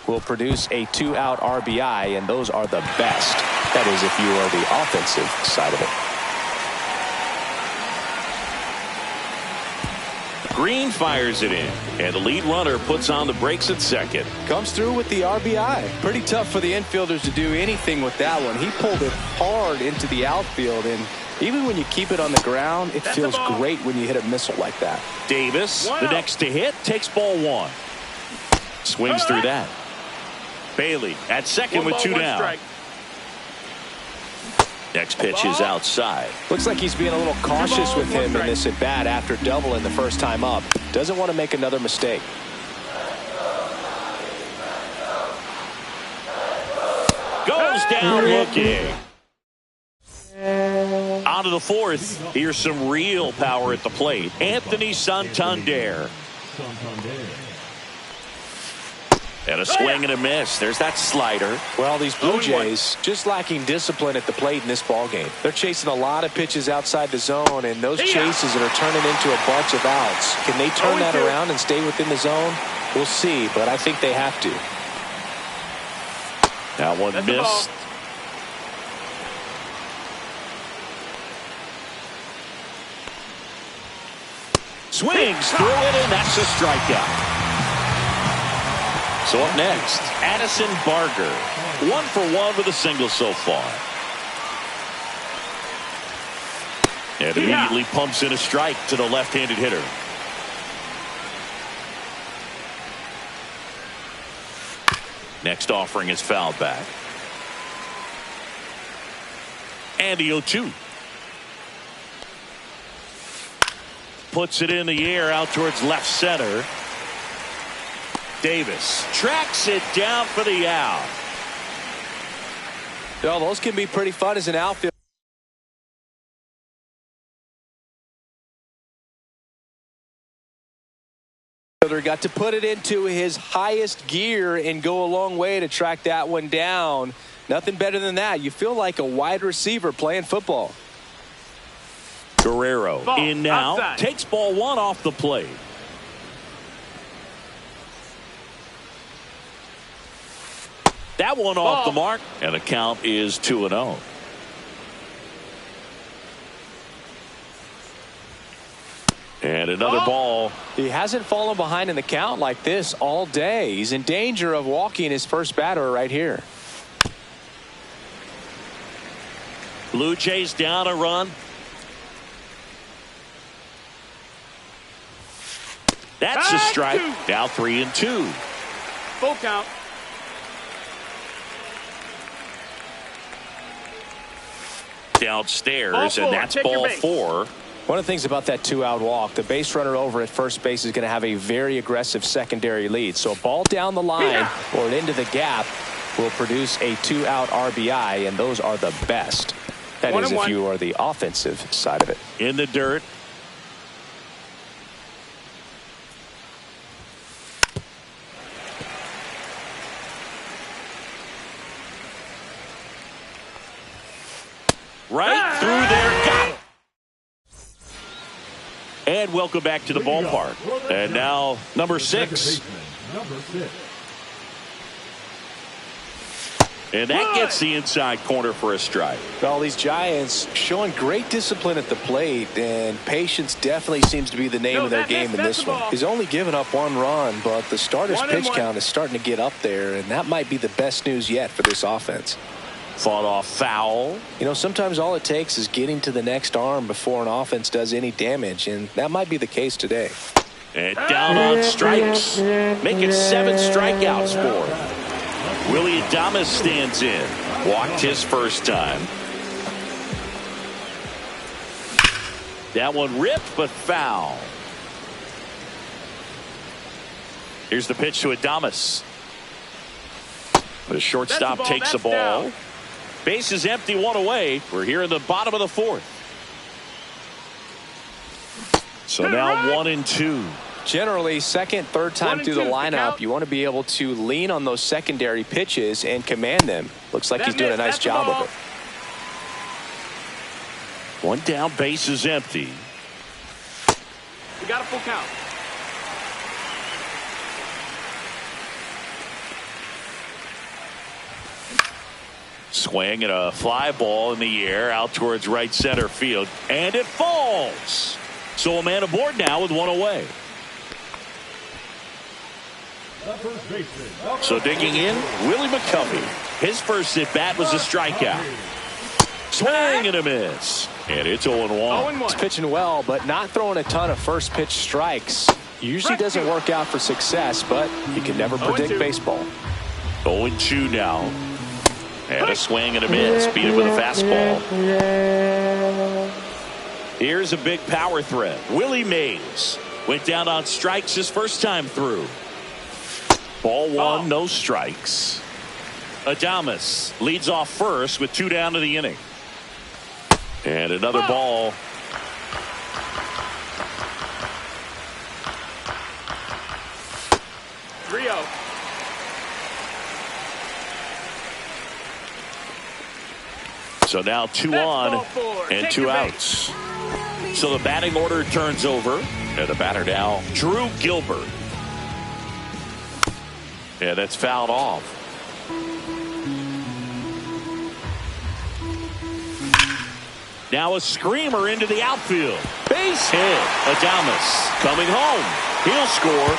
will produce a 2-out RBI, and those are the best. That is, if you are the offensive side of it. Green fires it in, and the lead runner puts on the brakes at second. Comes through with the RBI. Pretty tough for the infielders to do anything with that one. He pulled it hard into the outfield, and even when you keep it on the ground, it feels great when you hit a missile like that. Davis, the next to hit, takes ball 1. Swings through that. Bailey at second with 2 down. Strike. Next pitch is outside. Looks like he's being a little cautious with him in this at bat after doubling the first time up. Doesn't want to make another mistake. Goes down looking. On to the 4th. Here's some real power at the plate. Anthony Santander. And a swing and a miss. There's that slider. Well, these Blue Jays just lacking discipline at the plate in this ballgame. They're chasing a lot of pitches outside the zone, and those chases that are turning into a bunch of outs. Can they turn that around and stay within the zone? We'll see, but I think they have to. That one missed. Swings through it, and that's a strikeout. So up next, Addison Barger. 1 for 1 with a single so far. And immediately pumps in a strike to the left-handed hitter. Next offering is fouled back. And the 0-2. Puts it in the air out towards left center. Davis tracks it down for the out. Well, those can be pretty fun as an outfielder. Got to put it into his highest gear and go a long way to track that one down. Nothing better than that. You feel like a wide receiver playing football. Guerrero in now. Outside. Takes ball 1 off the plate. That one off the mark, and the count is 2-0. And another ball. He hasn't fallen behind in the count like this all day. He's in danger of walking his first batter right here. Blue Jays down a run. That's a strike. Now 3-2. Full count. Downstairs, and that's ball 4. One of the things about that 2-out walk, the base runner over at first base is going to have a very aggressive secondary lead. So a ball down the line or into the gap will produce a 2-out RBI, and those are the best. That is, if you are the offensive side of it. In the dirt. Right through there. Got it. And welcome back to the ballpark. And now number 6. And that gets the inside corner for a strike. Well, these Giants showing great discipline at the plate, and patience definitely seems to be the name of their game in this one. He's only given up 1 run, but the starter's pitch count is starting to get up there, and that might be the best news yet for this offense. Fought off foul. You know, sometimes all it takes is getting to the next arm before an offense does any damage, and that might be the case today. And down on strikes. Making 7 strikeouts for him. Willie Adames stands in. Walked his first time. That one ripped, but foul. Here's the pitch to Adames. The shortstop takes the ball. Down. Base is empty, 1 away. We're here in the bottom of the 4th. So now 1-2. Generally, second, third time through the 1-2, lineup, you want to be able to lean on those secondary pitches and command them. Looks like he's doing a nice job of it. 1 down, base is empty. We got a full count. Swing and a fly ball in the air out towards right center field. And it falls. So a man aboard now with 1 away. So digging in, Willie McCovey. His first at bat was a strikeout. Swing and a miss. And it's 0-1. He's pitching well, but not throwing a ton of first pitch strikes. Usually doesn't work out for success, but you can never predict baseball. 0-2 now. And a swing and a miss. Beat it with a fastball. Here's a big power threat. Willie Mays went down on strikes his first time through. Ball 1, no strikes. Adames leads off first with 2 down to the inning. And another ball. Rio. So now 2 on and 2 outs. So the batting order turns over. And the batter now, Drew Gilbert. Yeah, that's fouled off. Now a screamer into the outfield. Base hit. Adames coming home. He'll score.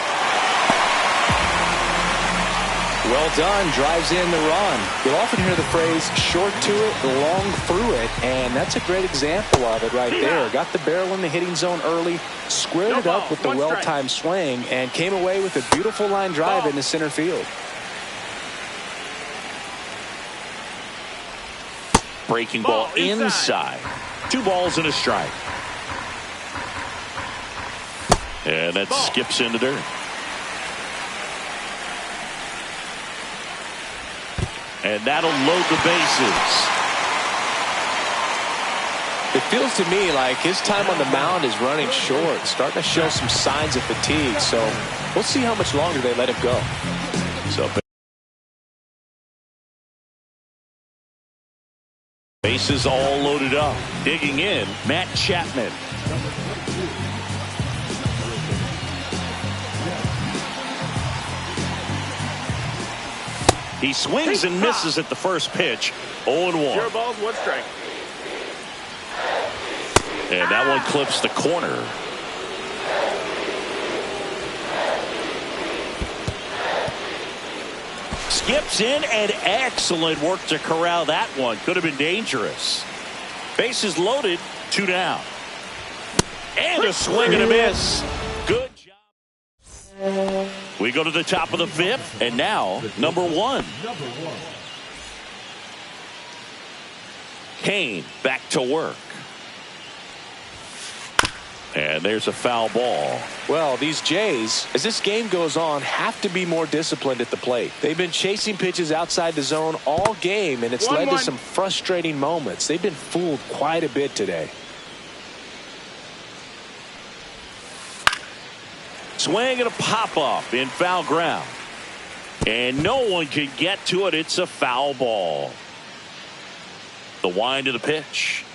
Well done. Drives in the run. You'll often hear the phrase short to it, long through it, and that's a great example of it right there. Got the barrel in the hitting zone early, squared it up with the well-timed swing, and came away with a beautiful line drive into center field. Breaking ball inside. 2 balls and a strike. And that skips into dirt. And that'll load the bases. It feels to me like his time on the mound is running short, starting to show some signs of fatigue. So we'll see how much longer they let him go. So bases all loaded up. Digging in, Matt Chapman. He swings and misses at the first pitch. 0-1. 0 balls, 1 strike. And that one clips the corner. Skips in, and excellent work to corral that one. Could have been dangerous. Bases loaded, 2 down. And a swing and a miss. Good job. We go to the top of the 5th, and now number 1. Kane back to work. And there's a foul ball. Well, these Jays, as this game goes on, have to be more disciplined at the plate. They've been chasing pitches outside the zone all game, and it's led to some frustrating moments. They've been fooled quite a bit today. Swing and a pop-up in foul ground. And no one can get to it. It's a foul ball. The wind of the pitch.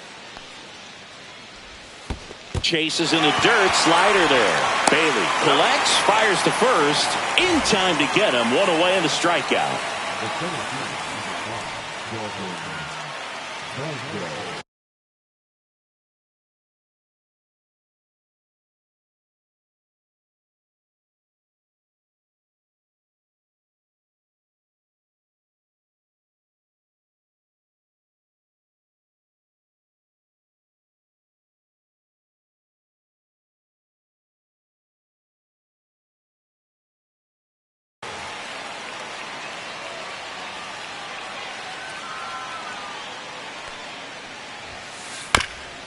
Chases in the dirt. Slider there. Bailey collects, fires to first. In time to get him. 1 away and a strikeout.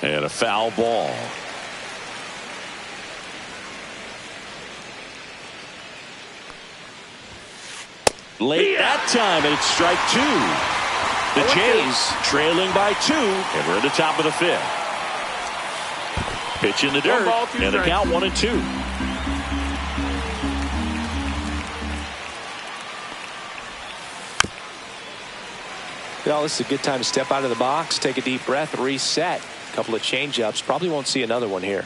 And a foul ball. Late that time, and it's strike 2. The Jays trailing by 2, and we're at the top of the 5th. Pitch in the dirt, and the count 1-2. Well, this is a good time to step out of the box, take a deep breath, reset. A couple of change-ups. Probably won't see another one here.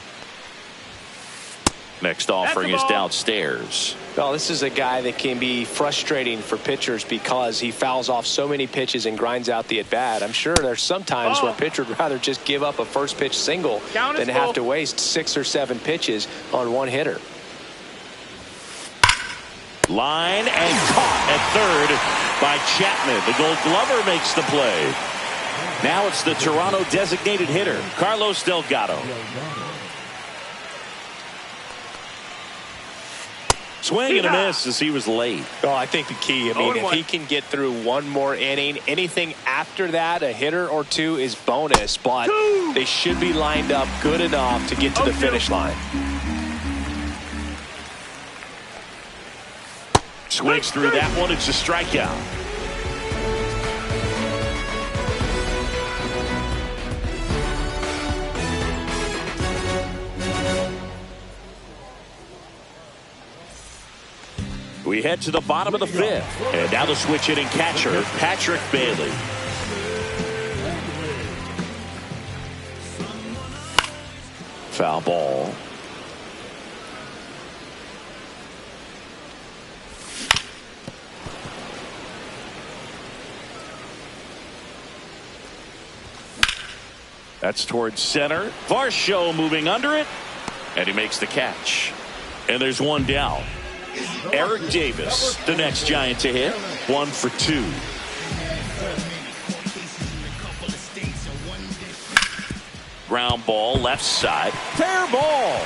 Next offering is downstairs. Well, this is a guy that can be frustrating for pitchers because he fouls off so many pitches and grinds out the at-bat. I'm sure there's some times where a pitcher would rather just give up a first pitch single than have to waste 6 or 7 pitches on one hitter. Line and caught at third by Chapman. The Gold Glover makes the play. Now it's the Toronto designated hitter, Carlos Delgado. Swing and a miss as he was late. Oh, I think the key, if he can get through one more inning, anything after that, a hitter or 2 is bonus, but they should be lined up good enough to get to the finish line. Swings through that one. It's a strikeout. We head to the bottom of the 5th. And now the switch hitting catcher, Patrick Bailey. Foul ball. That's towards center. Varsho moving under it. And he makes the catch. And there's one down. Eric Davis, the next Giant to hit. 1 for 2. Ground ball, left side. Fair ball.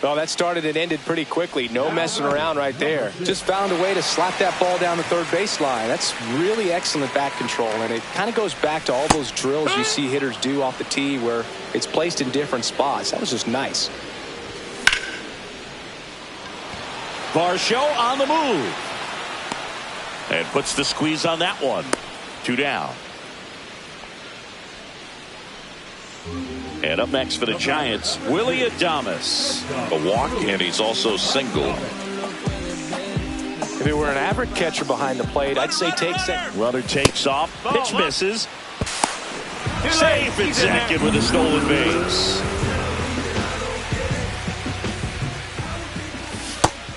Well, that started and ended pretty quickly. No messing around right there. Just found a way to slap that ball down the third baseline. That's really excellent bat control, and it kind of goes back to all those drills you see hitters do off the tee where it's placed in different spots. That was just nice. Varsho on the move. And puts the squeeze on that one. 2 down. And up next for the Giants, Willie Adames. A walk, and he's also single. If it were an average catcher behind the plate, I'd say take second. Runner takes off. Pitch misses. Safe at second with a stolen base.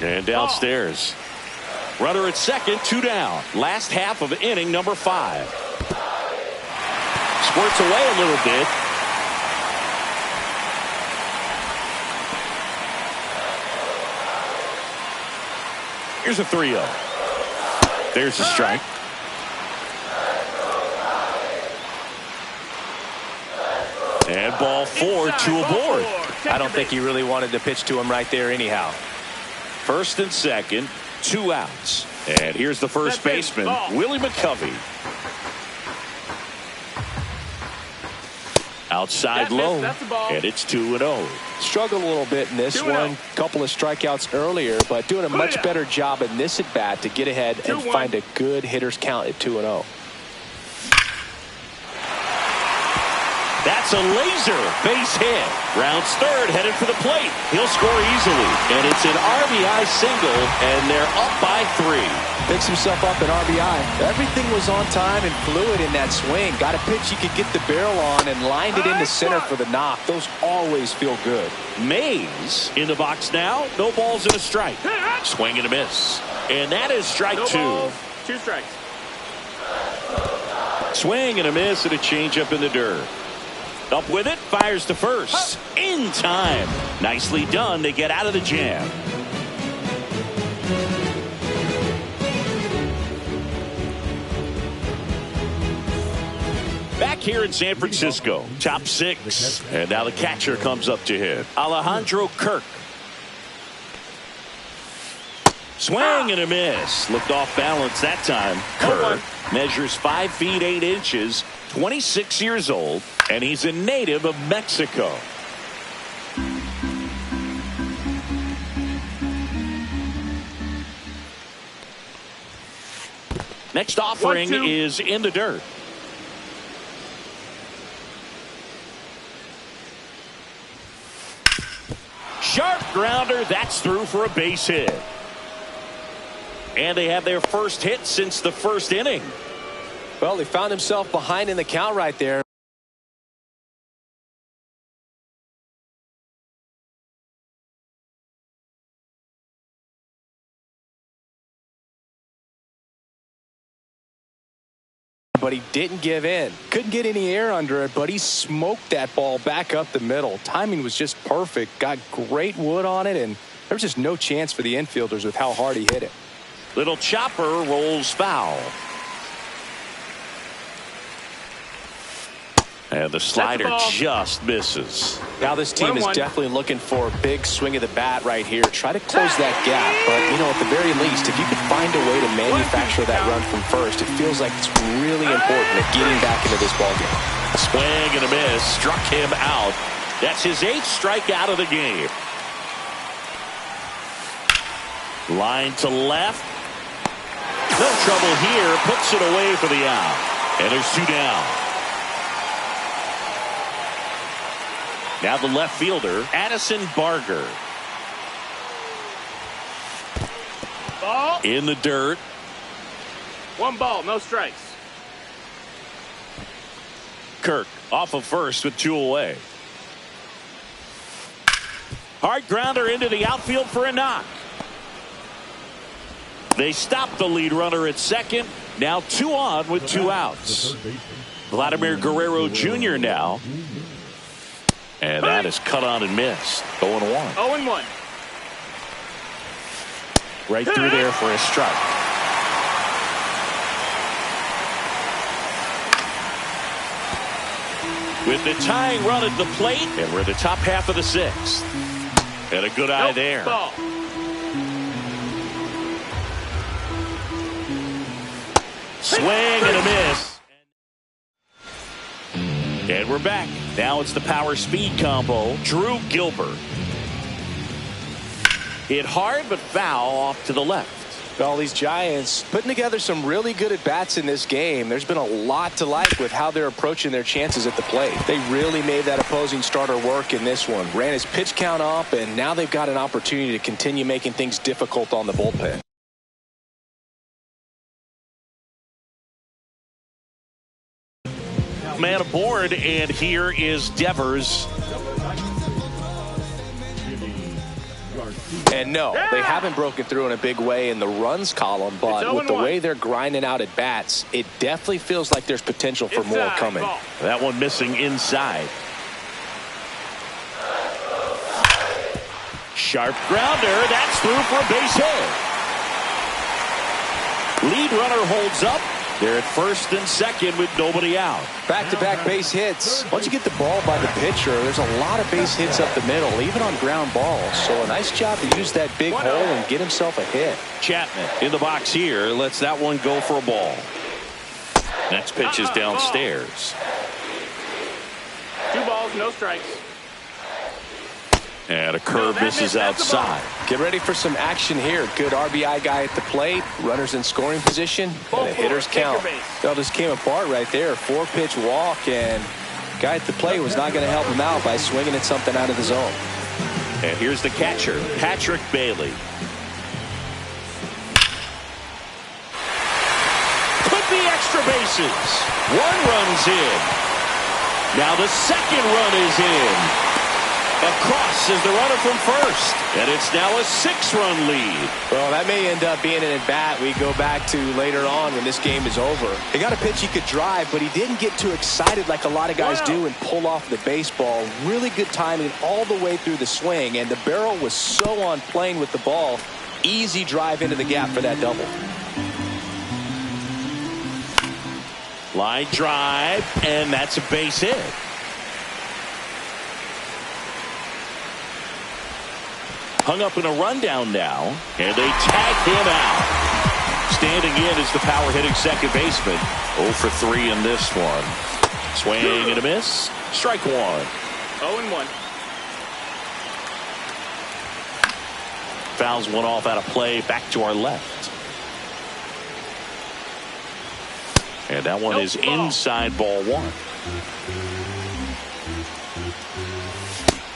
And downstairs. Runner at second, 2 down. Last half of inning number 5. Squirts away a little bit. Here's a 3-0. There's a strike. And ball 4, 2 aboard. I don't think he really wanted to pitch to him right there anyhow. First and second, 2 outs. And here's the first baseman, Willie McCovey. Outside low, and it's 2-0. Struggled a little bit in this one. Couple of strikeouts earlier, but doing a much better job in this at bat to get ahead and find a good hitter's count at 2-0. That's a laser base hit. Rounds third, headed for the plate. He'll score easily, and it's an RBI single, and they're up by 3. Picks himself up an RBI. Everything was on time and fluid in that swing. Got a pitch he could get the barrel on and lined it into center for the knock. Those always feel good. Mays in the box now. No balls and a strike. Swing and a miss. And that is strike 2. 2 strikes. Swing and a miss and a changeup in the dirt. Up with it, fires to first. In time. Nicely done to get out of the jam. Back here in San Francisco, top 6. And now the catcher comes up to hit. Alejandro Kirk. Swing and a miss. Looked off balance that time. Kerr measures 5 feet 8 inches, 26 years old, and he's a native of Mexico. Next offering is in the dirt. Sharp grounder. That's through for a base hit. And they have their first hit since the first inning. Well, he found himself behind in the count right there. But he didn't give in. Couldn't get any air under it, but he smoked that ball back up the middle. Timing was just perfect. Got great wood on it, and there was just no chance for the infielders with how hard he hit it. Little chopper rolls foul. And the slider just misses. Now this team is definitely looking for a big swing of the bat right here. Try to close that gap. But, you know, at the very least, if you could find a way to manufacture that run from first, it feels like it's really important at getting back into this ballgame. Swing and a miss. Struck him out. That's his 8th strikeout of the game. Line to left. No trouble here. Puts it away for the out. And there's 2 down. Now the left fielder, Addison Barger. Ball. In the dirt. 1 ball, no strikes. Kirk off of first with 2 away. Hard grounder into the outfield for a knock. They stop the lead runner at second. Now 2 on with 2 outs. Vladimir Guerrero Jr. now. And that is cut on and missed. 0-1. 0-1. Right through there for a strike. With the tying run at the plate, and we're in the top half of the 6th. And a good eye there. Ball. Swing and a miss. And we're back. Now it's the power speed combo. Drew Gilbert. Hit hard but foul off to the left. Well, these Giants putting together some really good at-bats in this game. There's been a lot to like with how they're approaching their chances at the plate. They really made that opposing starter work in this one. Ran his pitch count up, and now they've got an opportunity to continue making things difficult on the bullpen. Man aboard, and here is Devers. And no, they haven't broken through in a big way in the runs column, but with the way they're grinding out at bats, it definitely feels like there's potential for more coming. That one missing inside. Sharp grounder. That's through for a base hit. Lead runner holds up. They're at first and second with nobody out. Back-to-back base hits. Once you get the ball by the pitcher, there's a lot of base hits up the middle, even on ground balls. So a nice job to use that big hole and get himself a hit. Chapman in the box here. Lets that one go for a ball. Next pitch is downstairs. 2 balls, no strikes. And a curve misses outside. Get ready for some action here. Good RBI guy at the plate. Runners in scoring position. And the hitters count. That just came apart right there. 4-pitch walk. And guy at the plate was not going to help him out by swinging at something out of the zone. And here's the catcher, Patrick Bailey. Could be extra bases. 1 run's in. Now the second run is in. Across is the runner from first, and it's now a 6-run lead. Well, that may end up being an at-bat we go back to later on when this game is over. He got a pitch he could drive, but he didn't get too excited like a lot of guys do and pull off the baseball. Really good timing all the way through the swing, and the barrel was so on plane with the ball. Easy drive into the gap for that double. Line drive, and that's a base hit. hung up in a rundown now, and they tag him out. Standing in is the power-hitting second baseman. 0 for 3 in this one. Swing and a miss. Strike one. 0-1. Fouls one off out of play. Back to our left. And that one is inside ball one.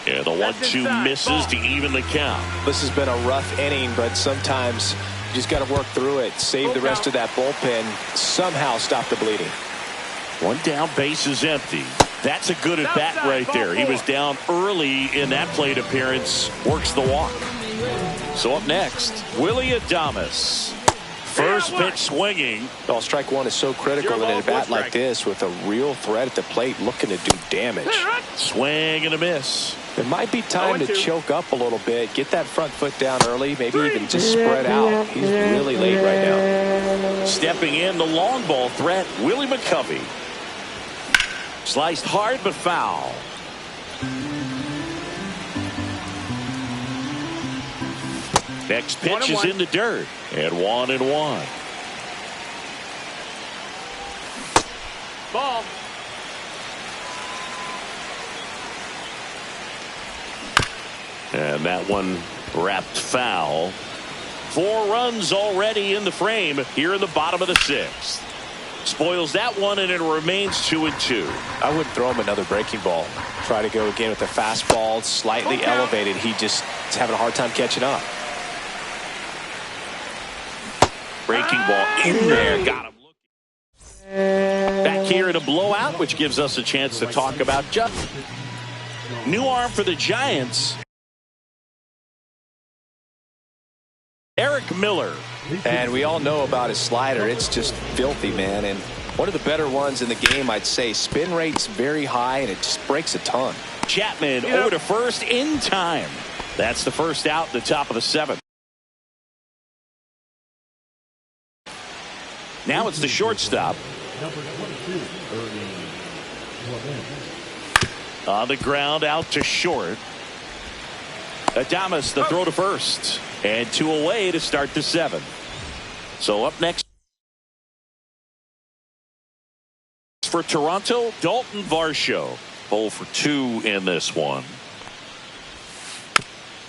Yeah, the 1-2 misses to even the count. This has been a rough inning, but sometimes you just got to work through it. Save the rest of that bullpen. Somehow stop the bleeding. One down, base is empty. That's a good at bat right there. He was down early in that plate appearance. Works the walk. So up next, Willie Adames. First pitch swinging. Well, strike one is so critical in a bat like this with a real threat at the plate looking to do damage. Swing and a miss. It might be time to choke up a little bit, get that front foot down early, maybe even just spread out. He's really late right now. Stepping in, the long ball threat, Willie McCovey. Sliced hard but foul. Next pitch is in the dirt. And 1-1. Ball. And that one wrapped foul. 4 runs already in the frame here in the bottom of the 6th. Spoils that one, and it remains 2-2. I wouldn't throw him another breaking ball. Try to go again with the fastball, slightly elevated. He just is having a hard time catching up. Breaking ball in there. Got him looking. Back here in a blowout, which gives us a chance to talk about just new arm for the Giants. Eric Miller. And we all know about his slider. It's just filthy, man. And one of the better ones in the game, I'd say. Spin rate's very high, and it just breaks a ton. Chapman over to first in time. That's the first out at the top of the 7th. Now it's the shortstop. Number 22, Ernie Clement. On the ground, out to short. Adames, the throw to first. And 2 away to start the 7th. So up next for Toronto, Dalton Varsho. 0 for 2 in this one.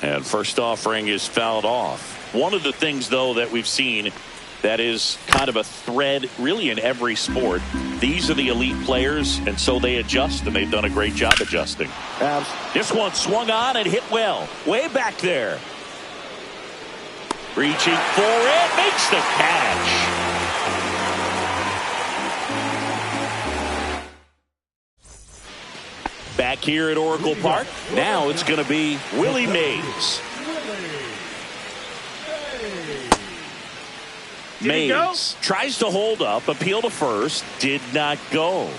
And first offering is fouled off. One of the things, though, that we've seen that is kind of a thread really in every sport. These are the elite players, and so they adjust, and they've done a great job adjusting. This one swung on and hit well. Way back there. Reaching for it. Makes the catch. Back here at Oracle Park. Now it's going to be Willie Mays. Mays tries to hold up, appeal to first, did not go.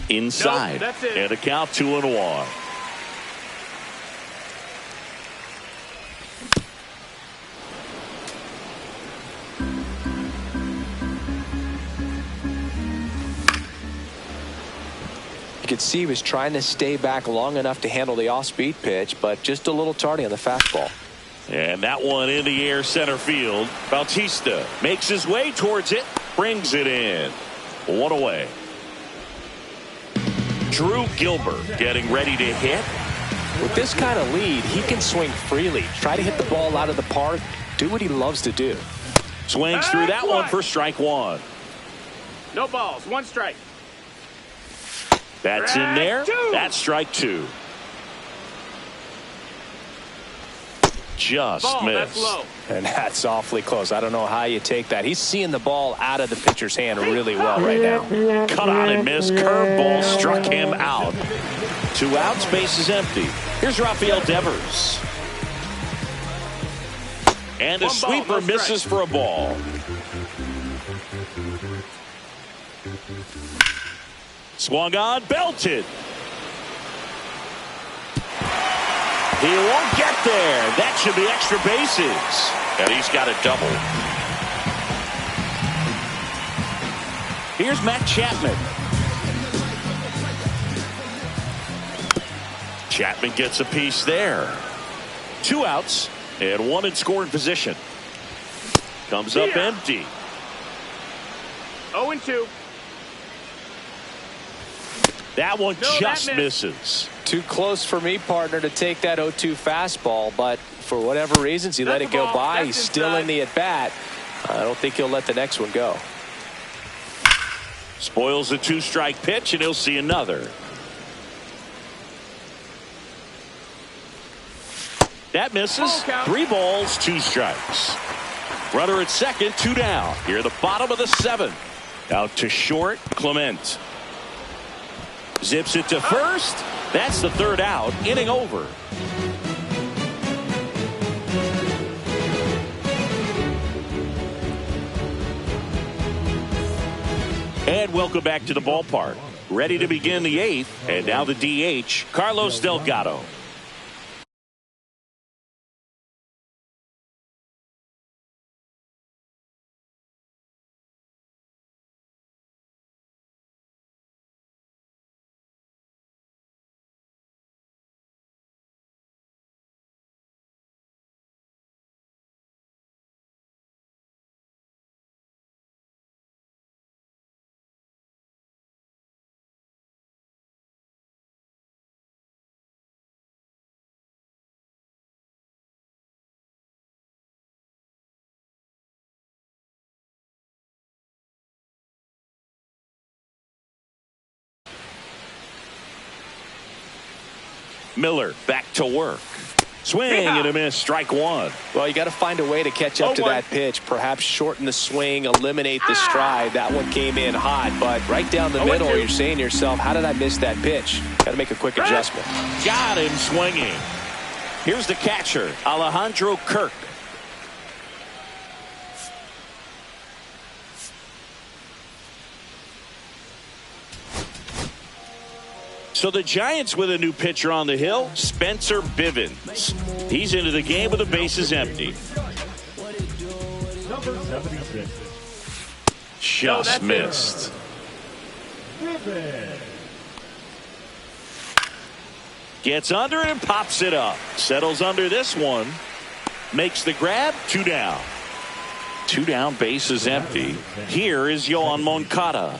Inside, nope, and a count 2-1. You could see he was trying to stay back long enough to handle the off-speed pitch, but just a little tardy on the fastball. And that one in the air center field. Bautista makes his way towards it, brings it in. 1 away. Drew Gilbert getting ready to hit. With this kind of lead, he can swing freely. Try to hit the ball out of the park. Do what he loves to do. Swings through that one for strike 1. No balls. 1 strike. That's in there. That's strike 2. Just ball, missed. That's low. And that's awfully close. I don't know how you take that. He's seeing the ball out of the pitcher's hand really well right now. Cut on and miss. Curveball struck him out. 2 outs. Base is empty. Here's Rafael Devers. And a sweeper misses for a ball. Swung on, belted. He won't get there. That should be extra bases. And he's got a double. Here's Matt Chapman. Chapman gets a piece there. 2 outs and 1 in scoring position. Comes up empty. 0-2. That one just misses. Too close for me, partner, to take that 0-2 fastball, but for whatever reasons, he let it go by. He's still in the at-bat. I don't think he'll let the next one go. Spoils the 2-strike pitch, and he'll see another. That misses. 3 balls, 2 strikes. Runner at second, 2 down. Here at the bottom of the 7th. Out to short, Clement. Zips it to first. That's the 3rd out. Inning over. And welcome back to the ballpark. Ready to begin the 8th. And now the DH, Carlos Delgado. Miller back to work. Swing and a miss. Strike 1. Well, you got to find a way to catch up to that pitch. Perhaps shorten the swing, eliminate the stride. That one came in hot, but right down the middle, you're saying to yourself, how did I miss that pitch? Got to make a quick adjustment. Got him swinging. Here's the catcher, Alejandro Kirk. So the Giants with a new pitcher on the hill, Spencer Bivens. He's into the game with the bases empty. Number 76. Just missed. Gets under it and pops it up. Settles under this one. Makes the grab. 2 down. 2 down, bases empty. Here is Yohan Moncada.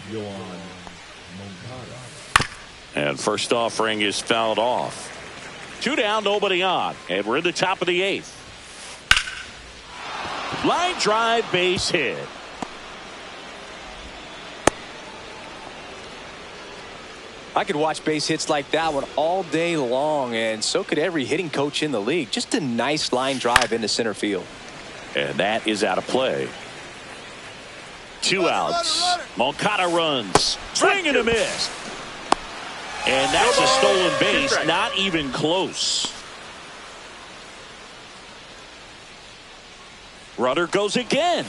And first offering is fouled off. 2 down, nobody on. And we're in the top of the 8th. Line drive, base hit. I could watch base hits like that one all day long, and so could every hitting coach in the league. Just a nice line drive into center field. And that is out of play. 2 outs. Moncada runs. Swing and a miss. And that's a stolen base, not even close. Runner goes again.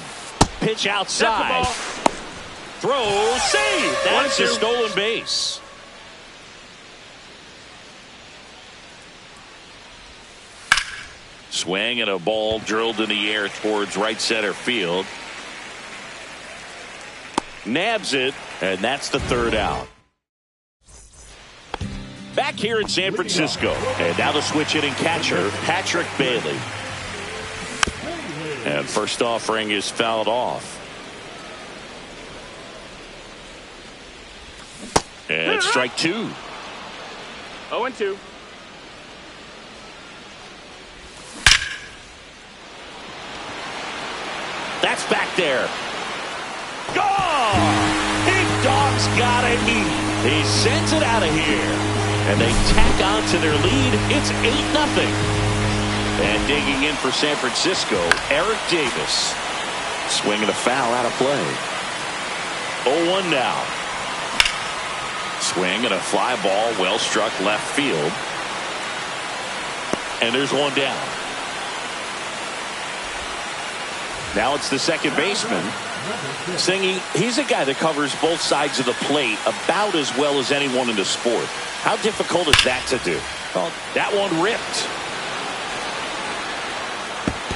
Pitch outside. Throw, save. That's a stolen base. Swing and a ball drilled in the air towards right center field. Nabs it, and that's the 3rd out. Back here in San Francisco. And now the switch hitting catcher, Patrick Bailey. And first offering is fouled off. And strike 2. 0-2. That's back there. Gone! Big Dog's got it. He sends it out of here. And they tack on to their lead. It's 8-0. And digging in for San Francisco, Eric Davis. Swinging a foul out of play. 0-1 now. Swing and a fly ball well struck left field. And there's 1 down. Now it's the second baseman. Singy, he's a guy that covers both sides of the plate about as well as anyone in the sport. How difficult is that to do? Well, that one ripped.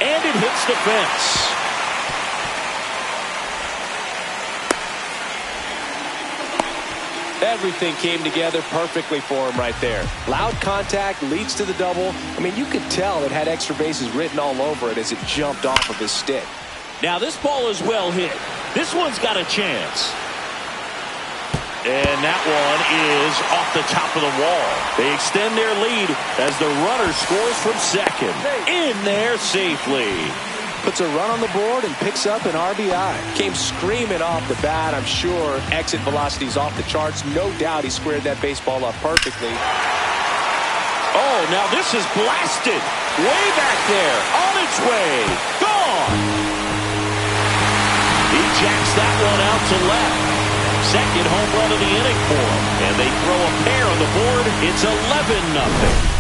And it hits the fence. Everything came together perfectly for him right there. Loud contact leads to the double. I mean, you could tell it had extra bases written all over it as it jumped off of his stick. Now this ball is well hit. This one's got a chance. And that one is off the top of the wall. They extend their lead as the runner scores from second. In there safely. Puts a run on the board and picks up an RBI. Came screaming off the bat, I'm sure. Exit velocity's off the charts. No doubt he squared that baseball up perfectly. Oh, now this is blasted. Way back there. On its way. Gone. He jacks that one out to left. Second home run of the inning for him. And they throw a pair on the board. It's 11-0.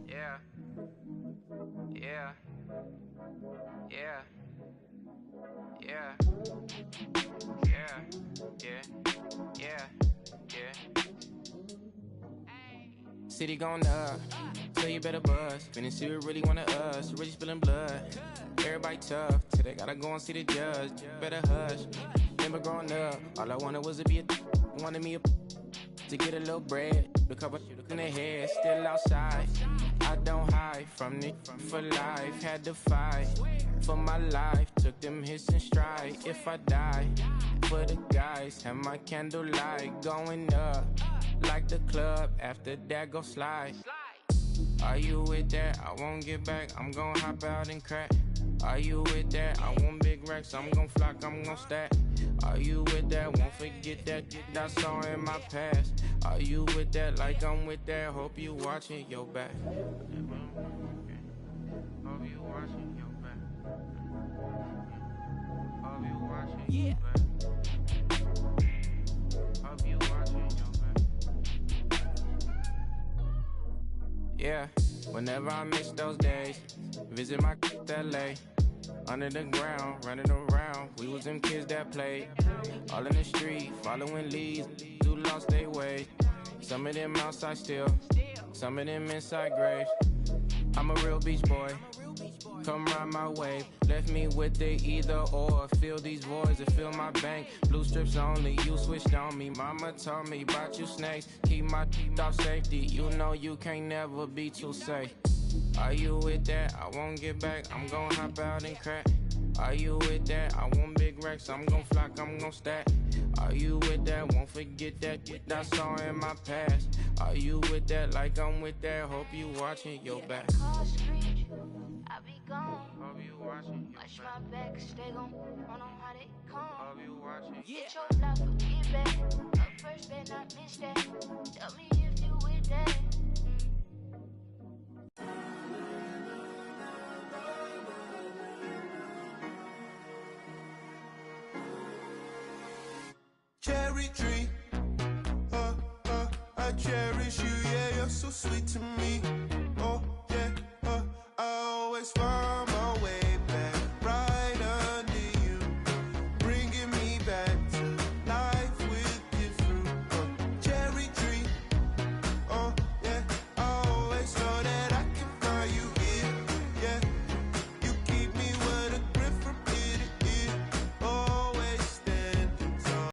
Yeah. Yeah. Yeah. Yeah. Yeah. Yeah. Yeah. Yeah. City going up, so you better buzz. Finna see what really wanna us. Really spilling blood. Everybody tough, till they gotta go and see the judge. Better hush. Remember growing up, all I wanted was to be wanted me to get a little bread. The cover in the head, still outside. I don't from the for life. Had to fight for my life. Took them hits in stride. If I die for the guys, have my candlelight going up like the club. After that, go slide. Are you with that? I won't get back. I'm gon' hop out and crack. Are you with that? I want big racks. I'm gon' flock. I'm gon' stack. Are you with that? Won't forget that I saw in my past. Are you with that? Like I'm with that. Hope you watching your back. Hope you watching your back. Hope you watching your back. Hope you watching your back. Yeah, whenever I miss those days, visit my LA. Under the ground, running around, we was them kids that played. All in the street, following leads, who lost their way. Some of them outside still, some of them inside graves. I'm a real beach boy, come ride my wave. Left me with the either or, fill these voids and fill my bank. Blue strips only, you switched on me. Mama told me about you snakes, keep my teeth off safety. You know you can't never be too safe. Are you with that? I won't get back. I'm gon' hop out and crack. Are you with that? I want big racks. I'm gon' flock. I'm gon' stack. Are you with that? Won't forget that I saw in my past. Are you with that? Like I'm with that. Hope you watching your back. I be gone. Hope you watching your Watch my back. Stay gon' run on how they come. Hope you watching. Get your life, forget back. Up first, better not miss that. Tell me if you with that. Cherry tree, I cherish you, yeah, you're so sweet to me.